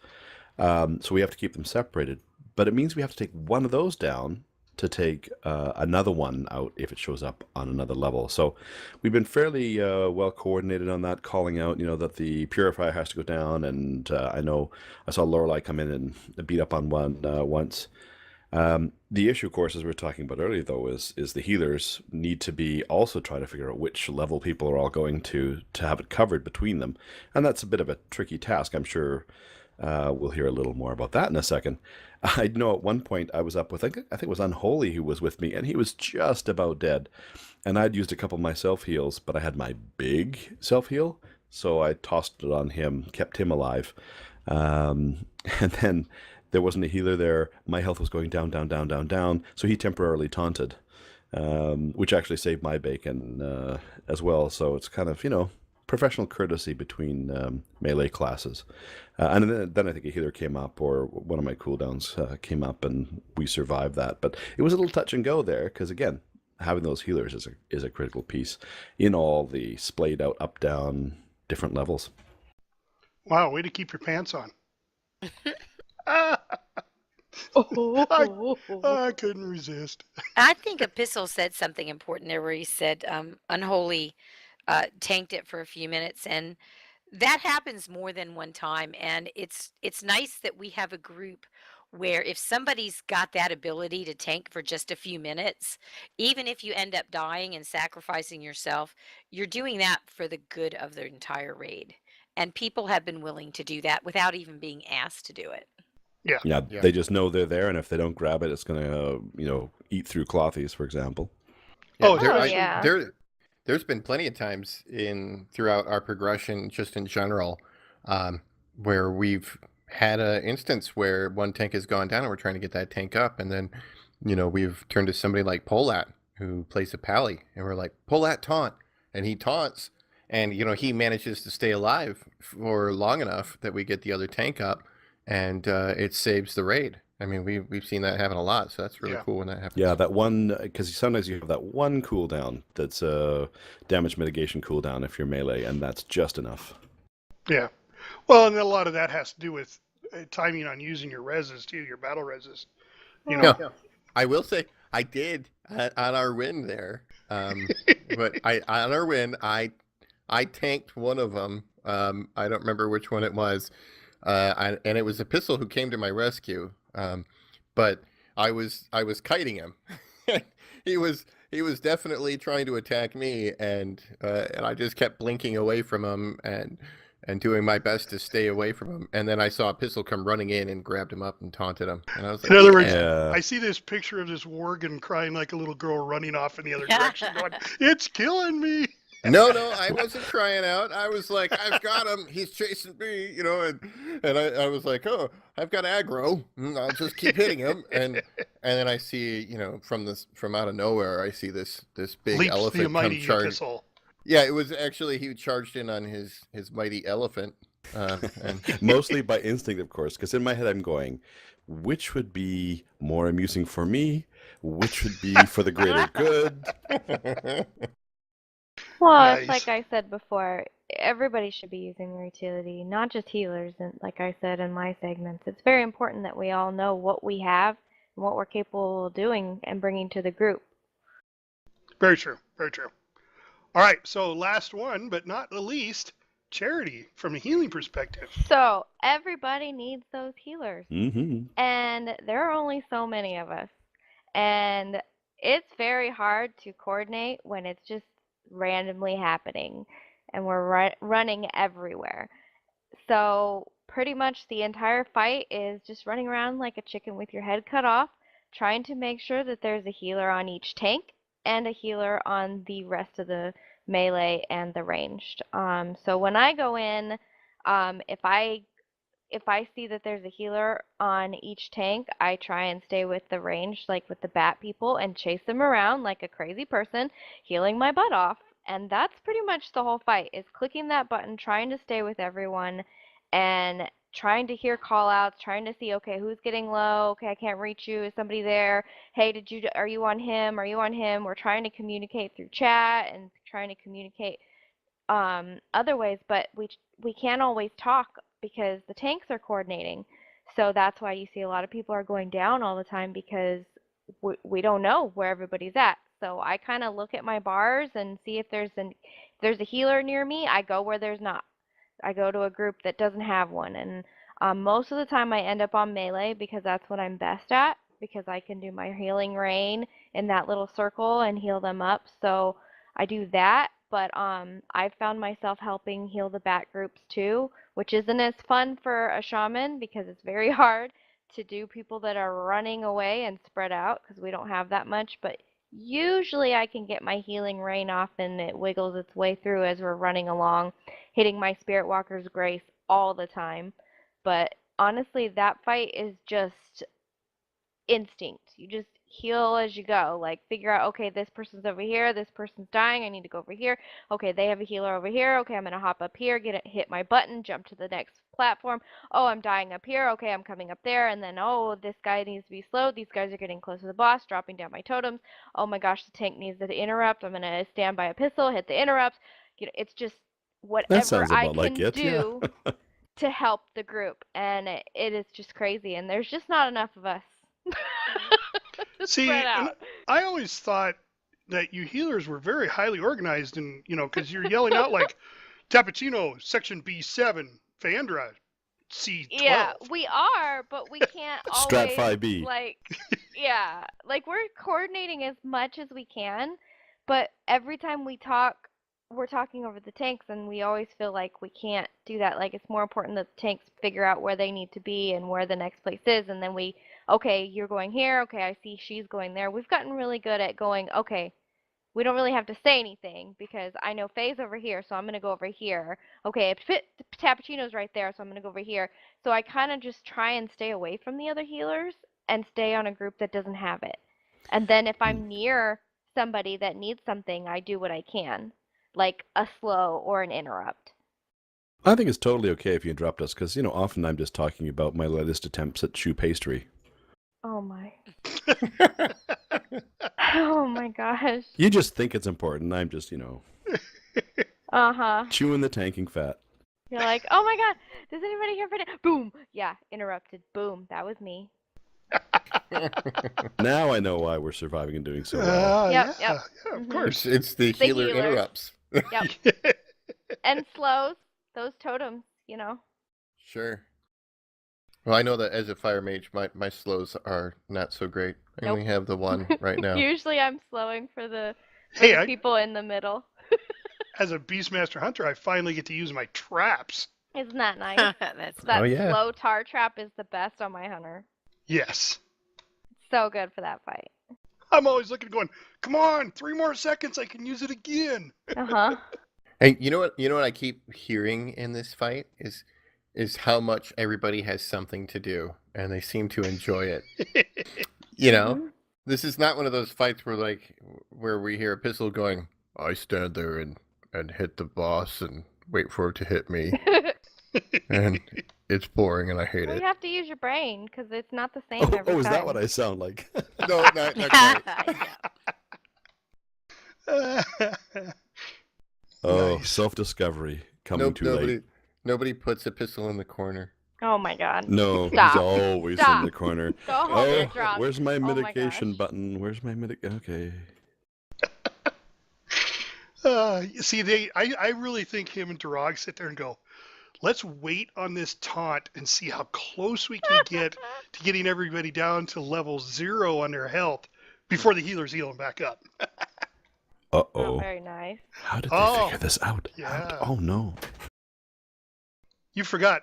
So we have to keep them separated. But it means we have to take one of those down to take another one out if it shows up on another level. So we've been fairly well coordinated on that, calling out, that the Purifier has to go down. And I know I saw Lorelei come in and beat up on one once. The issue, of course, as we were talking about earlier, though, is the healers need to be also trying to figure out which level people are all going to have it covered between them. And that's a bit of a tricky task. I'm sure we'll hear a little more about that in a second. I know at one point I was up with, I think it was Unholy who was with me, and he was just about dead. And I'd used a couple of my self-heals, but I had my big self-heal, so I tossed it on him, kept him alive. And then there wasn't a healer there. My health was going down, down, down, down, down, so he temporarily taunted, which actually saved my bacon as well. So it's kind of, professional courtesy between melee classes. And then I think a healer came up, or one of my cooldowns came up, and we survived that. But it was a little touch and go there, because again, having those healers is a critical piece in all the splayed out up down different levels. Wow, way to keep your pants on. Oh, I couldn't resist. I think Epistle said something important there where he said Unholy tanked it for a few minutes, and that happens more than one time. And it's nice that we have a group where if somebody's got that ability to tank for just a few minutes, even if you end up dying and sacrificing yourself, you're doing that for the good of the entire raid. And people have been willing to do that without even being asked to do it. Yeah. Yeah, they just know they're there, and if they don't grab it, it's going to, eat through clothies, for example. Yeah, Oh, yeah. There's been plenty of times throughout our progression, just in general, where we've had an instance where one tank has gone down and we're trying to get that tank up, and then we've turned to somebody like Polat who plays a pally, and we're like, Polat taunt, and he taunts, and he manages to stay alive for long enough that we get the other tank up, and it saves the raid. I mean, we've seen that happen a lot, so that's really cool when that happens. Yeah, that one, because sometimes you have that one cooldown that's a damage mitigation cooldown if you're melee, and that's just enough. Yeah. Well, and a lot of that has to do with timing on using your reses too, your battle reses. I will say I did on our win there, but on our win I tanked one of them. I don't remember which one it was, and it was Epistle who came to my rescue. But I was kiting him. He was definitely trying to attack me, and I just kept blinking away from him and doing my best to stay away from him. And then I saw Epistle come running in and grabbed him up and taunted him. And I was like, in other words, Yeah. I see this picture of this Worgen crying like a little girl running off in the other direction going, it's killing me. No, I wasn't crying out. I was like, I've got him. He's chasing me, and I was like, oh, I've got aggro. I'll just keep hitting him. And then I see, from out of nowhere, I see this big Leaps the elephant mighty come charge. Epistle. Yeah, it was actually, he charged in on his mighty elephant. And Mostly by instinct, of course, because in my head I'm going, which would be more amusing for me? Which would be for the greater good? Well, Nice. it's like I said before, everybody should be using their utility, not just healers. And like I said in my segments, it's very important that we all know what we have and what we're capable of doing and bringing to the group. Very true. Very true. All right. So last one, but not the least, Charity from a healing perspective. So everybody needs those healers. Mm-hmm. And there are only so many of us. And it's very hard to coordinate when it's just randomly happening and we're running everywhere. So pretty much the entire fight is just running around like a chicken with your head cut off, trying to make sure that there's a healer on each tank and a healer on the rest of the melee and the ranged. So when I go in, if I see that there's a healer on each tank, I try and stay with the range, like with the bat people, and chase them around like a crazy person, healing my butt off. And that's pretty much the whole fight, is clicking that button, trying to stay with everyone, and trying to hear call outs, trying to see, okay, who's getting low? Okay, I can't reach you. Is somebody there? Hey, are you on him? Are you on him? We're trying to communicate through chat and trying to communicate other ways, but we can't always talk because the tanks are coordinating. So that's why you see a lot of people are going down all the time, because we don't know where everybody's at. So I kind of look at my bars and see if there's a healer near me. I go where there's not. I go to a group that doesn't have one, and most of the time I end up on melee because that's what I'm best at, because I can do my healing rain in that little circle and heal them up. So I do that, but I've found myself helping heal the bat groups too, which isn't as fun for a shaman because it's very hard to do people that are running away and spread out because we don't have that much, but usually I can get my healing rain off and it wiggles its way through as we're running along, hitting my Spirit Walker's Grace all the time. But honestly, that fight is just instinct. You just heal as you go. Like, figure out, okay, this person's over here, this person's dying, I need to go over here. Okay, they have a healer over here. Okay, I'm gonna hop up here, hit my button, jump to the next platform. Oh, I'm dying up here. Okay, I'm coming up there, and then oh, this guy needs to be slowed. These guys are getting close to the boss, dropping down my totems. Oh my gosh, the tank needs to interrupt. I'm gonna stand by a pistol, hit the interrupts. It's just That whatever sounds I about like can it. do Yeah. to help the group, and it is just crazy, and there's just not enough of us to See, spread and out. I always thought that you healers were very highly organized, and because you're yelling out like Tappuccino, Section B7, Phandra, C12. Yeah, we are, but we can't Strat always 5B. yeah, we're coordinating as much as we can, but every time we talk, we're talking over the tanks, and we always feel like we can't do that. Like, it's more important that the tanks figure out where they need to be and where the next place is, and then okay, you're going here, okay, I see she's going there. We've gotten really good at going, okay, we don't really have to say anything because I know Faye's over here, so I'm going to go over here. Okay, Tappuccino's right there, so I'm going to go over here. So I kind of just try and stay away from the other healers and stay on a group that doesn't have it. And then if I'm near somebody that needs something, I do what I can, like a slow or an interrupt. I think it's totally okay if you interrupt us, because, often I'm just talking about my latest attempts at shoe pastry. Oh my. Oh my gosh. You just think it's important. I'm just, Uh-huh. chewing the tanking fat. You're like, oh my god, does anybody here for it? Boom. Yeah, interrupted. Boom. That was me. Now I know why we're surviving and doing so well. Yep, yeah, yep. yeah, of Mhm. course. It's the The healer healers. interrupts. Yep. And slows. Those totems, Sure. Well, I know that as a fire mage, my slows are not so great. I Nope. only have the one right now. Usually I'm slowing for the Hey, people in the middle. as a Beastmaster Hunter, I finally get to use my traps. Isn't that nice? That's That Oh, yeah. slow tar trap is the best on my hunter. Yes. So good for that fight. I'm always looking, going, come on, 3 more seconds, I can use it again. Uh-huh. Hey, you know what I keep hearing in this fight is how much everybody has something to do, and they seem to enjoy it. Mhm. This is not one of those fights where we hear a pistol going, I stand there and hit the boss and wait for it to hit me, and it's boring and I hate Well, it. you have to use your brain because it's not the same every Oh, is time. that what I sound like? No, not quite. Oh, Nice. self-discovery coming Nope, too late. nobody puts a pistol in the corner. Oh my god. No, Stop. he's always Stop. in the corner. Go home Oh, and drop. where's my Oh my mitigation gosh. button? Where's my Okay. See, I really think him and Durag sit there and go, let's wait on this taunt and see how close we can get to getting everybody down to level 0 on their health before the healers heal them back up. Oh, Uh-oh. very nice. How did they Oh, figure this out? yeah. Oh, no. You forgot.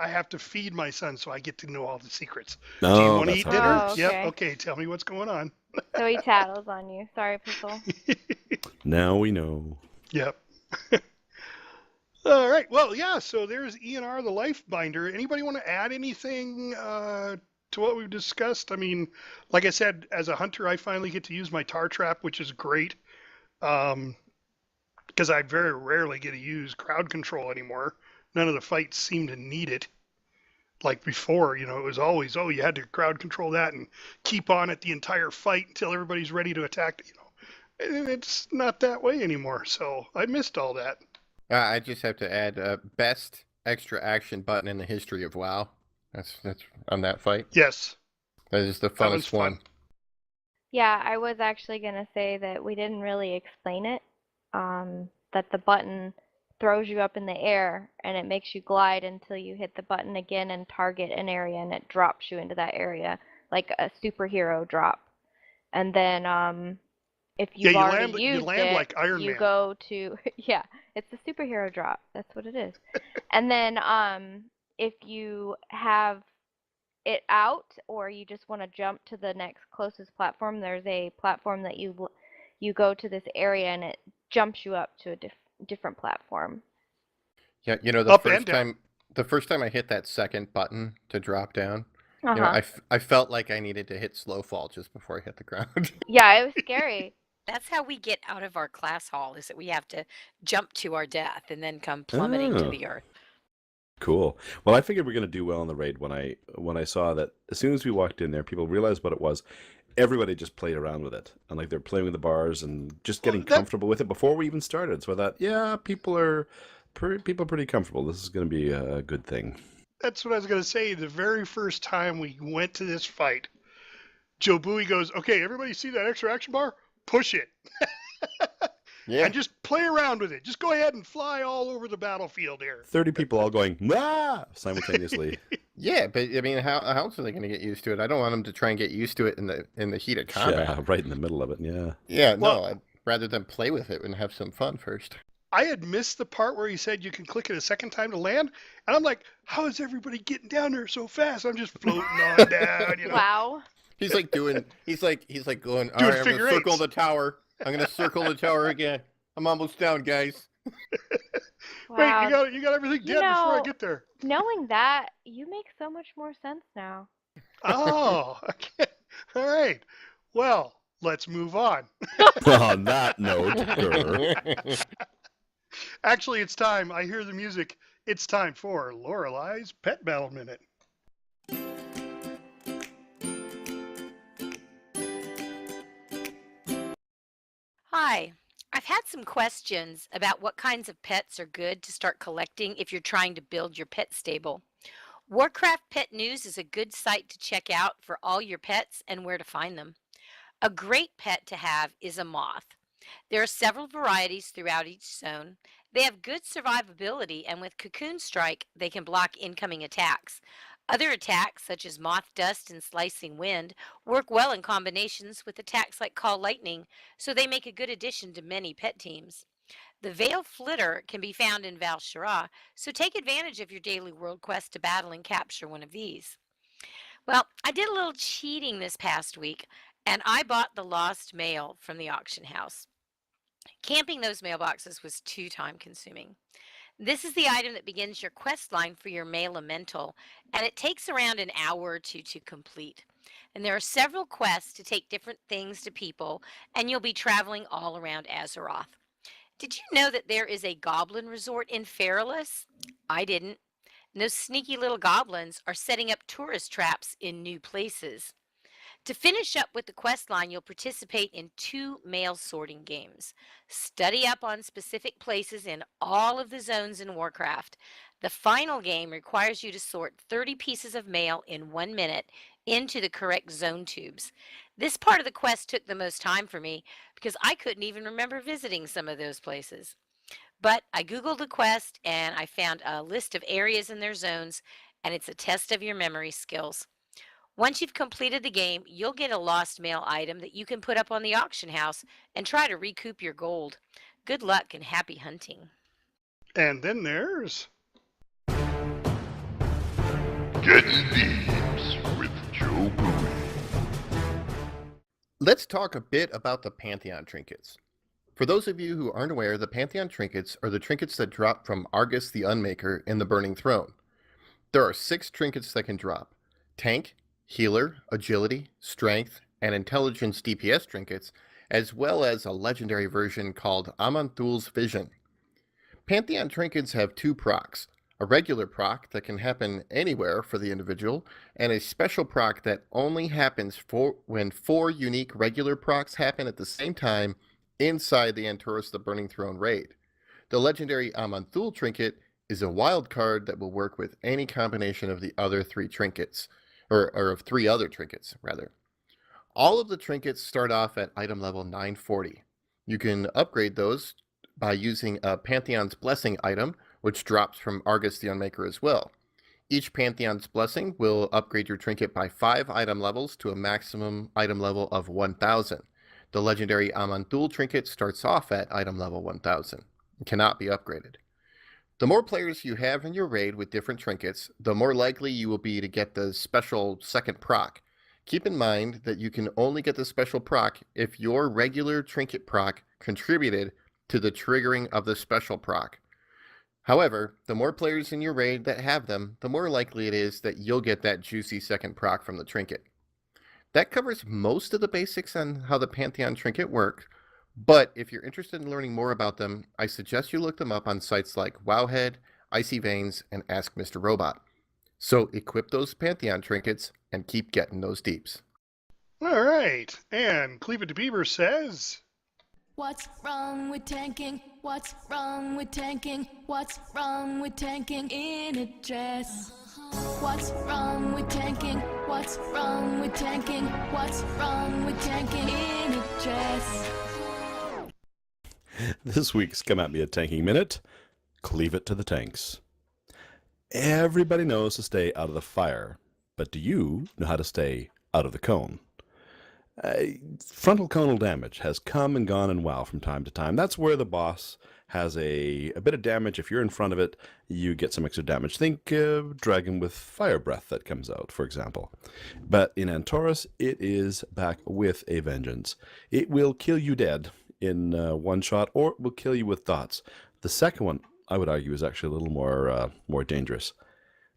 I have to feed my son so I get to know all the secrets. No, Do you want to that's eat how it dinner? Oh, works. Yep. okay. Okay. Tell me what's going on. So he tattles on you. Sorry, Pistol. Now we know. Yep. All right. Well, yeah. So there's ENR, the Life Binder. Anybody want to add anything to what we've discussed? I mean, like I said, as a hunter, I finally get to use my tar trap, which is great. Because I very rarely get to use crowd control anymore. None of the fights seem to need it. Like before, it was always, you had to crowd control that and keep on it the entire fight until everybody's ready to attack. And it's not that way anymore. So I missed all that. I just have to add best extra action button in the history of WoW. That's on that fight. Yes. That is the That was funnest one. fun. Yeah, I was actually going to say that we didn't really explain it. That the button throws you up in the air and it makes you glide until you hit the button again and target an area, and it drops you into that area like a superhero drop. And then if you've you already land used it, like Iron you Man. go to yeah, it's a superhero drop. That's what it is. And then if you have it out, or you just want to jump to the next closest platform, there's a platform that you go to this area and it jumps you up to a different platform. Yeah, you know, Up and down. the first time I hit that second button to drop down, you know, Uh-huh. I felt like I needed to hit slow fall just before I hit the ground. Yeah, it was scary. That's how we get out of our class hall, is that we have to jump to our death and then come plummeting to Oh, the earth. cool. Well, I figured we are going to do well in the raid when I saw that as soon as we walked in there, people realized what it was. Everybody just played around with it, and like they're playing with the bars and just Well, getting comfortable with it before we even started. So I thought, yeah, people are pretty comfortable. This is going to be a good thing. that's what I was going to say. The very first time we went to this fight, JoBui goes, okay, everybody see that extra action bar? Push it. Yeah. And just play around with it. Just go ahead and fly all over the battlefield here. 30 people all going simultaneously. Yeah, but I mean, how else are they going to get used to it? I don't want them to try and get used to it in the heat of combat. Yeah, right in the middle of it. Yeah. Yeah, Well- no, I'd rather them play with it and have some fun first. I had missed the part where he said you can click it a second time to land, and I'm like, how is everybody getting down there so fast? I'm just floating on down, you know. Wow. He's like going, all Doing right, I'm figure gonna circle eights. the tower. I'm gonna circle the tower again. I'm almost down, guys. Wow. Wait, you got everything You dead before I know- get there. Knowing that, you make so much more sense now. Oh, okay. All right. Well, let's move on. On that note, Actually, it's time. I hear the music. It's time for Lorelei's Pet Battle Minute. Hi. I've had some questions about what kinds of pets are good to start collecting if you're trying to build your pet stable. Warcraft Pet News is a good site to check out for all your pets and where to find them. A great pet to have is a moth. There are several varieties throughout each zone. They have good survivability, and with Cocoon Strike, they can block incoming attacks. Other attacks, such as moth dust and slicing wind, work well in combinations with attacks like Call Lightning, so they make a good addition to many pet teams. The Veil Flitter can be found in Val Shara, so take advantage of your daily world quest to battle and capture one of these. Well, I did a little cheating this past week, and I bought the lost mail from the auction house. Camping those mailboxes was too time consuming. This is the item that begins your quest line for your mail elemental, and it takes around an hour or two to complete. And there are several quests to take different things to people, and you'll be traveling all around Azeroth. Did you know that there is a goblin resort in Feralus? I didn't. And those sneaky little goblins are setting up tourist traps in new places. To finish up with the quest line, you'll participate in 2 mail sorting games. Study up on specific places in all of the zones in Warcraft. The final game requires you to sort 30 pieces of mail in 1 minute into the correct zone tubes. This part of the quest took the most time for me because I couldn't even remember visiting some of those places. But I Googled the quest and I found a list of areas in their zones, and it's a test of your memory skills. Once you've completed the game, you'll get a lost mail item that you can put up on the auction house and try to recoup your gold. Good luck and happy hunting. And then there's Getting Beams with JoBui. Let's talk a bit about the Pantheon trinkets. For those of you who aren't aware, the Pantheon trinkets are the trinkets that drop from Argus the Unmaker in the Burning Throne. There are 6 trinkets that can drop: Tank, Healer, Agility, Strength, and Intelligence DPS trinkets, as well as a legendary version called Aman'Thul's Vision. Pantheon trinkets have 2 procs: a regular proc that can happen anywhere for the individual, and a special proc that only happens when 4 unique regular procs happen at the same time inside the Antorus the Burning Throne raid. The legendary Aman'Thul trinket is a wild card that will work with any combination of the other 3 trinkets, or of 3 other trinkets, rather. All of the trinkets start off at item level 940. You can upgrade those by using a Pantheon's Blessing item, which drops from Argus the Unmaker as well. Each Pantheon's Blessing will upgrade your trinket by 5 item levels to a maximum item level of 1000. The legendary Aman'Thul trinket starts off at item level 1000 and cannot be upgraded. The more players you have in your raid with different trinkets, the more likely you will be to get the special second proc. Keep in mind that you can only get the special proc if your regular trinket proc contributed to the triggering of the special proc. However, the more players in your raid that have them, the more likely it is that you'll get that juicy second proc from the trinket. That covers most of the basics on how the Pantheon trinket works, but if you're interested in learning more about them, I suggest you look them up on sites like Wowhead, Icy Veins, and Ask Mr. Robot. So equip those Pantheon trinkets and keep getting those deeps. All right. And Cleave It to Beaver says, What's wrong with tanking? What's wrong with tanking? What's wrong with tanking in a dress? What's wrong with tanking? What's wrong with tanking? What's wrong with tanking in a dress? This week's Come At Me a Tanking Minute. Cleave it to the tanks. Everybody knows to stay out of the fire, but do you know how to stay out of the cone? Frontal conal damage has come and gone in WoW from time to time. That's where the boss has a bit of damage. If you're in front of it, you get some extra damage. Think dragon with fire breath that comes out, for example. But in Antorus, it is back with a vengeance. It will kill you dead in one shot, or it will kill you with dots. The second one, I would argue, is actually a little more dangerous.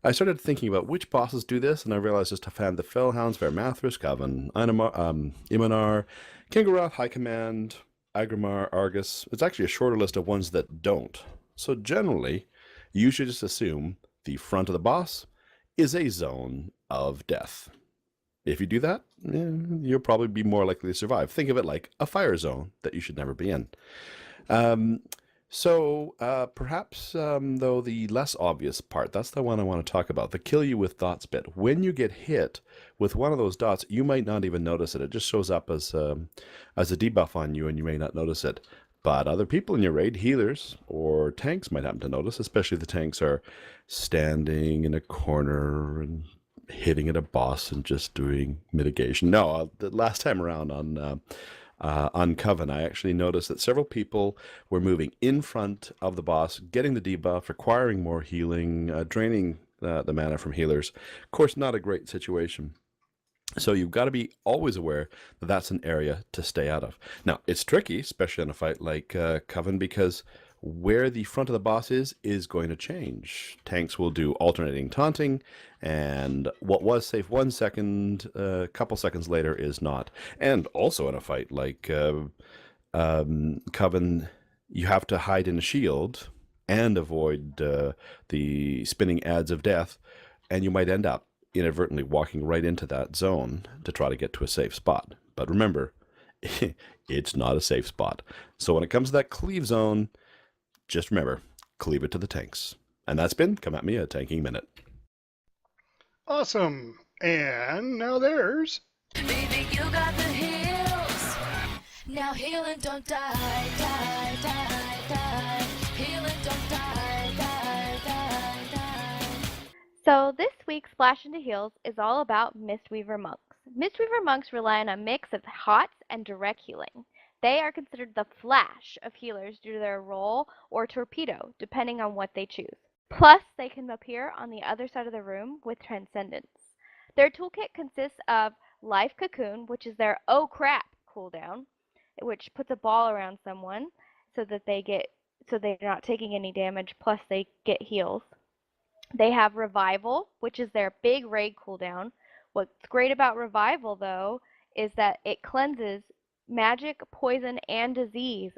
I started thinking about which bosses do this, and I realized just to find the Fellhounds, Vermathras, Coven, Imanar, Kingaroth, High Command, Agrimar, Argus. It's actually a shorter list of ones that don't. So generally, you should just assume the front of the boss is a zone of death. If you do that, you'll probably be more likely to survive. Think of it like a fire zone that you should never be in. Perhaps, though, the less obvious part, that's the one I want to talk about, the kill you with dots bit. When you get hit with one of those dots, you might not even notice it. It just shows up as a debuff on you, and you may not notice it. But other people in your raid, healers or tanks, might happen to notice, especially if the tanks are standing in a corner and hitting at a boss and just doing mitigation. No, the last time around on Coven, I actually noticed that several people were moving in front of the boss, getting the debuff, requiring more healing, draining the mana from healers. Of course, not a great situation. So you've got to be always aware that that's an area to stay out of. Now, it's tricky, especially in a fight like Coven, because where the front of the boss is going to change. Tanks will do alternating taunting, and what was safe 1 second, a couple seconds later is not. And also in a fight like Coven, you have to hide in a shield and avoid the spinning ads of death, and you might end up inadvertently walking right into that zone to try to get to a safe spot. But remember, it's not a safe spot. So when it comes to that cleave zone, just remember, cleave it to the tanks. And that's been Come At Me a Tanking Minute. awesome. And now there's, Baby, you got the heals. Now heal and don't die, die, die, die. Heal and don't die, die, die, die. So this week's Splash into Heals is all about Mistweaver monks. Mistweaver monks rely on a mix of hots and direct healing. They are considered the flash of healers due to their roll or torpedo, depending on what they choose. Plus, they can appear on the other side of the room with Transcendence. Their toolkit consists of Life Cocoon, which is their oh crap cooldown, which puts a ball around someone so they're not taking any damage, plus they get heals. They have Revival, which is their big raid cooldown. What's great about Revival, though, is that it cleanses magic, poison, and disease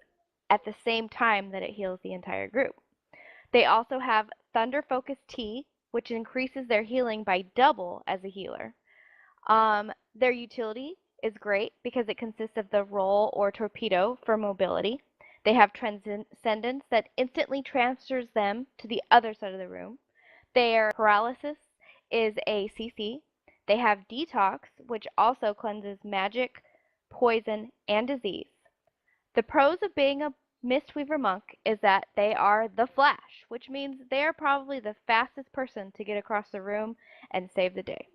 at the same time that it heals the entire group. They also have Thunder Focus T, which increases their healing by double as a healer. Their utility is great because it consists of the roll or torpedo for mobility. They have Transcendence that instantly transfers them to the other side of the room. Their Paralysis is a CC. They have Detox, which also cleanses magic, poison, and disease. The pros of being a Mistweaver monk is that they are the Flash, which means they are probably the fastest person to get across the room and save the day.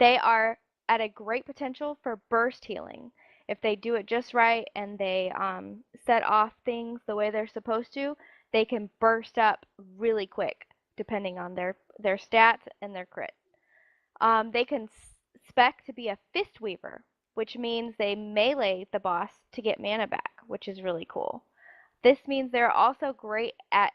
They are at a great potential for burst healing. If they do it just right and they set off things the way they're supposed to, they can burst up really quick depending on their stats and their crit. They can spec to be a Fist Weaver, which means they melee the boss to get mana back, which is really cool. This means they're also great at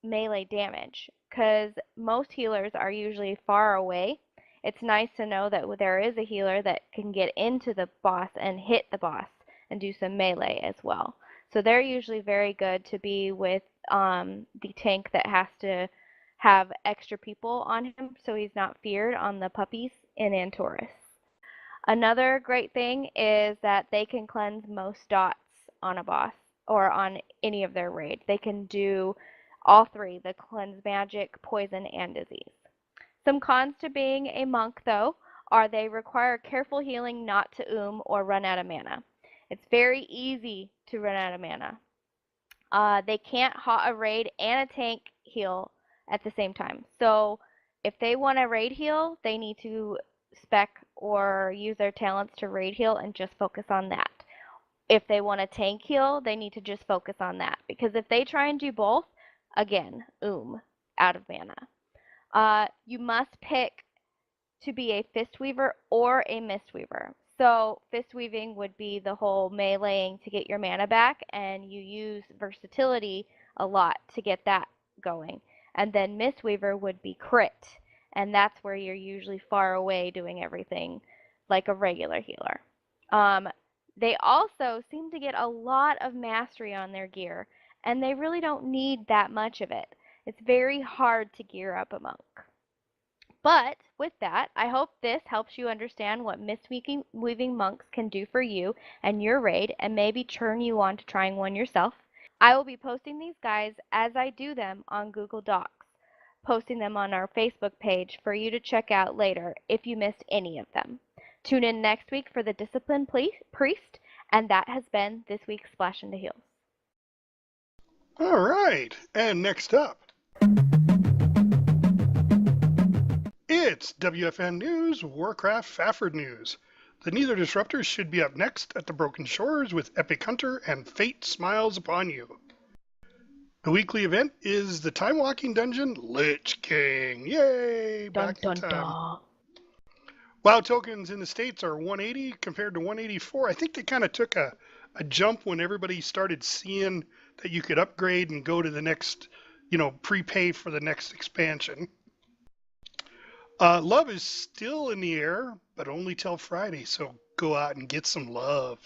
melee damage, because most healers are usually far away. It's nice to know that there is a healer that can get into the boss and hit the boss and do some melee as well. So they're usually very good to be with the tank that has to have extra people on him so he's not feared on the puppies in Antorus. Another great thing is that they can cleanse most dots on a boss or on any of their raids. They can do all three, the cleanse magic, poison, and disease. Some cons to being a monk, though, are they require careful healing not to or run out of mana. It's very easy to run out of mana. They can't hot a raid and a tank heal at the same time. So if they want a raid heal, they need to spec or use their talents to raid heal and just focus on that. If they want a tank heal, they need to just focus on that. Because if they try and do both, again, out of mana. You must pick to be a Fist Weaver or a Mist Weaver. So Fist Weaving would be the whole meleeing to get your mana back, and you use versatility a lot to get that going. And then Mist Weaver would be crit, and that's where you're usually far away doing everything like a regular healer. They also seem to get a lot of mastery on their gear, and they really don't need that much of it. It's very hard to gear up a monk. But with that, I hope this helps you understand what mist-weaving monks can do for you and your raid, and maybe turn you on to trying one yourself. I will be posting these guides as I do them on Google Docs, posting them on our Facebook page for you to check out later if you missed any of them. Tune in next week for the Discipline Priest, and that has been this week's Splash into Heals. All right, and next up, it's WFN News, Warcraft Stafford News. The Neither Disruptors should be up next at the Broken Shores with Epic Hunter and Fate Smiles Upon You. The weekly event is the Time Walking Dungeon Lich King. Yay! Back in time. WoW tokens in the States are 180 compared to 184. I think they kind of took a jump when everybody started seeing that you could upgrade and go to the next, prepay for the next expansion. Love is still in the air, but only till Friday, so go out and get some love.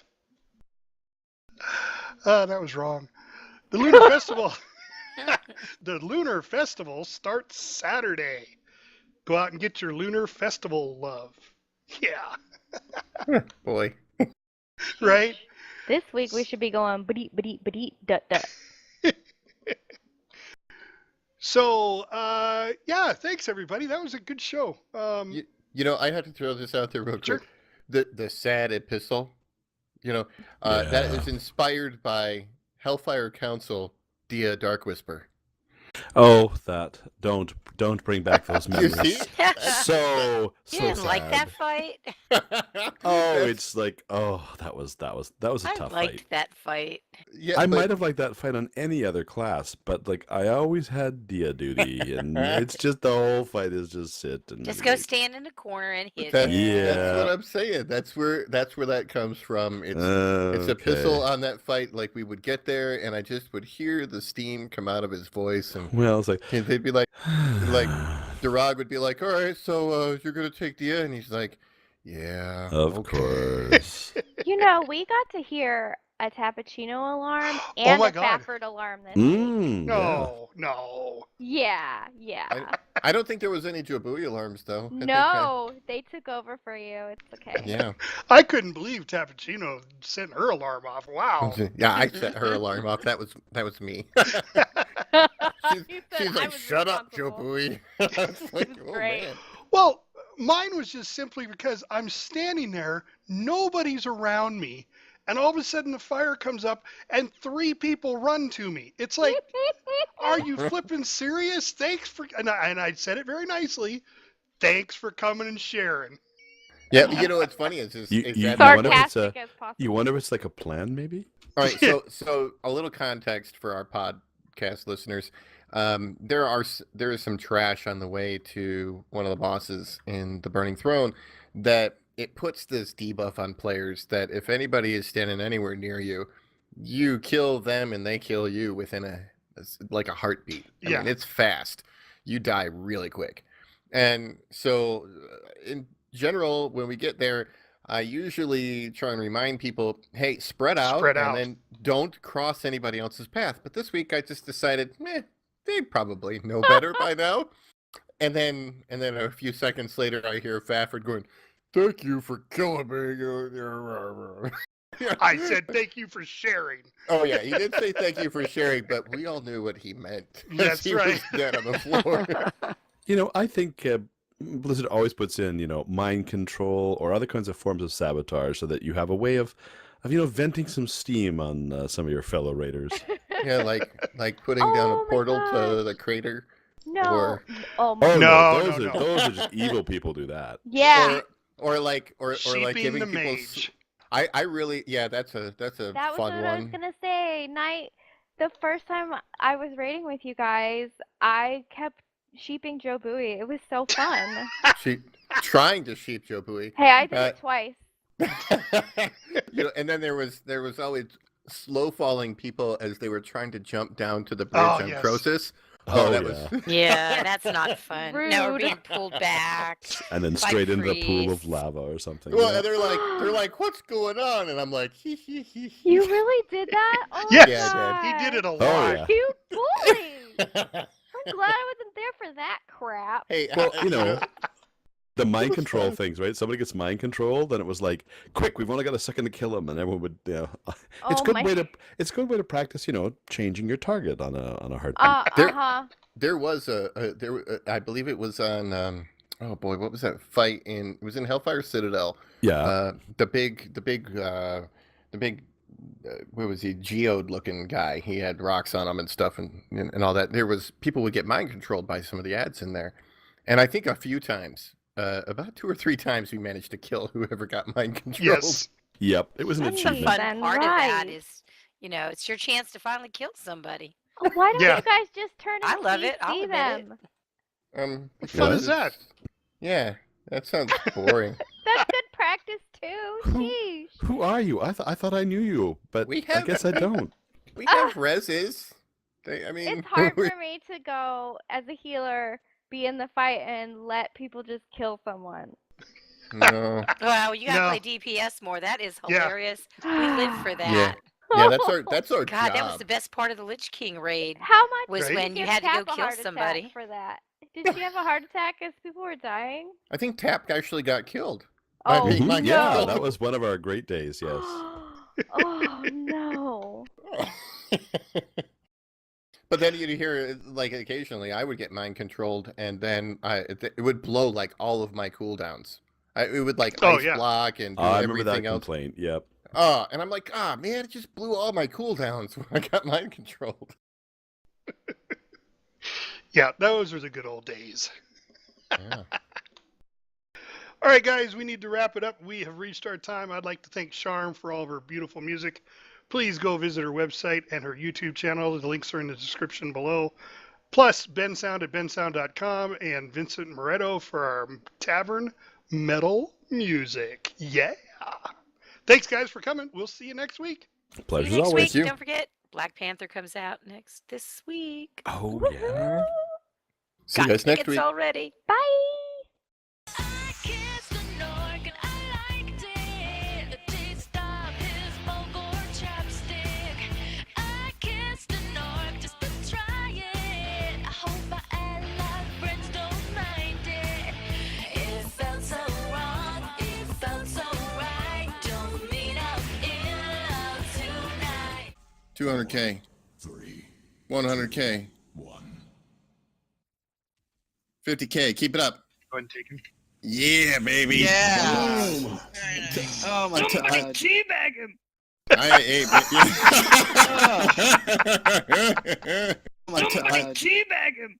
That was wrong. The Lunar Festival. The Lunar Festival starts Saturday. Go out and get your Lunar Festival love. Yeah. Boy. Right? This week we should be going ba-dee-ba-dee-ba-dee-dut-dut. So, yeah, thanks everybody. That was a good show. I had to throw this out there real quick. Sure. The sad epistle, that is inspired by Hellfire Council, Dia Dark Whisper. Oh, that don't bring back those You memories. see? So You didn't sad. like that fight? It's like, that was a I tough liked fight. that fight. Yeah, I might have liked that fight on any other class, but like I always had Dia duty, and it's just the whole fight is just sit and Just go stand in the corner and hit That's, it. that's what I'm saying. That's where that comes from. It's epistle on that fight. Like we would get there, and I just would hear the steam come out of his voice, and Well, it's like they'd be like Durag would be like, "All right, so you're gonna take Dia," and he's like, "Yeah, of okay." course. We got to hear a Tappuccino alarm and my a God. Stafford alarm this week. No. Yeah. I don't think there was any Jobui alarms though. I think No, they took over for you. It's okay. yeah. I couldn't believe Tappuccino sent her alarm off. Wow. Yeah, I set her alarm off. That was me. You She's said I like, was "Shut up, responsible." Jobui." It's like, This is oh, great. man. Well, mine was just simply because I'm standing there, nobody's around me, and all of a sudden the fire comes up and 3 people run to me. It's like, are you flipping serious? Thanks for, and I said it very nicely, thanks for coming and sharing. Yeah, what's funny is You that wonder if it's Sarcastic as possible. You wonder if it's like a plan, maybe? all right. So a little context for our podcast listeners, there is some trash on the way to one of the bosses in the Burning Throne that it puts this debuff on players that if anybody is standing anywhere near you, you kill them and they kill you within a heartbeat. I mean, it's fast. You die really quick. And so in general, when we get there, I usually try and remind people, hey, spread out. And then don't cross anybody else's path. But this week I just decided, they probably know better by now. And then a few seconds later, I hear Stafford going, "Thank you for killing me." I said thank you for sharing. Oh yeah, he did say thank you for sharing, but we all knew what he meant. That's he right. was dead on the floor. I think Blizzard always puts in, mind control or other kinds of forms of sabotage so that you have a way of venting some steam on some of your fellow raiders. Yeah, like putting down a portal to the crater. No. No, No. those are just evil people do that. Yeah. Or like Sheeping giving the people. mage. I really that's a That was fun what one. I was gonna say. The first time I was raiding with you guys, I kept sheeping JobUI. It was so fun. Trying to sheep JobUI. Hey, I did it twice. And then there was always slow falling people as they were trying to jump down to the bridge on yes. Croesus. Was Yeah, that's not fun. No, we're Rude. being pulled back. and then by straight into the pool of priests. lava or something. Well, yeah. and they're like, what's going on? And I'm like, You really did that? Oh Yes, Yeah, he did it a lot. Oh, yeah. You bully! I'm glad I wasn't there for that crap. Hey, Well, the mind control things, right? Somebody gets mind controlled, and it was like, quick, we've only got a second to kill him, and everyone would, it's a good way to practice, changing your target on a hard thing. there was I believe it was on oh boy, what was that fight it was in Hellfire Citadel. Yeah. The big what was he, geode looking guy, he had rocks on him and stuff and all that. People would get mind controlled by some of the ads in there, and I think a few times, about 2 or 3 times, we managed to kill whoever got mind controlled. Yes. Yep. It was an That's The achievement. fun Then part of that right. is, it's your chance to finally kill somebody. Why don't Yeah. you guys just turn I and love it. I'll CC admit it. them? What fun What? is that? Yeah, that sounds boring. That's good practice too. Sheesh. Who are you? I thought I knew you, but We I have- guess I don't. We have reses. I mean, It's hard for me to go as a healer, be in the fight, and let people just kill someone. No. Well, you gotta No. play DPS more. That is Yeah. hilarious. We live for that. Yeah. Yeah, that's our God, job. that was the best part of the Lich King raid. How much Was did when you give had to go Cap a kill heart attack somebody. for that? Did she have a heart attack as people were dying? I think Tap actually got killed. Oh, being Mhm. mind Yeah, controlled. that was one of our great days, yes. Oh no. But then you'd hear, like, occasionally I would get mind controlled, and then it would blow like all of my cooldowns. It would like Oh, ice yeah. block and do I remember that everything else. complaint. Yep. And I'm like, man, it just blew all my cooldowns when I got mind controlled. Yeah, those were the good old days. Yeah. All right, guys, we need to wrap it up. We have reached our time. I'd like to thank Charm for all of her beautiful music. Please go visit her website and her YouTube channel. The links are in the description below. Plus, BenSound at bensound.com and Vincent Moretto for our tavern metal music. Yeah. Thanks, guys, for coming. We'll see you next week. Pleasure See as you next always. week. you. Don't forget, Black Panther comes out this week. Oh, yeah. See you guys Got next tickets week. already. Bye. I kissed the Nork and I liked it. The taste of his vocal chapstick. I kissed the Nork just to try it. I hope my ally friends don't mind it. It felt so wrong, it felt so right. Don't meet up in love tonight. 200K. 100K. 50K. Keep it up. Go ahead and take him. Yeah, baby. Yeah. Boom. Very nice. Oh my Somebody god. teabag him. I ate. Oh my Somebody god. teabag him.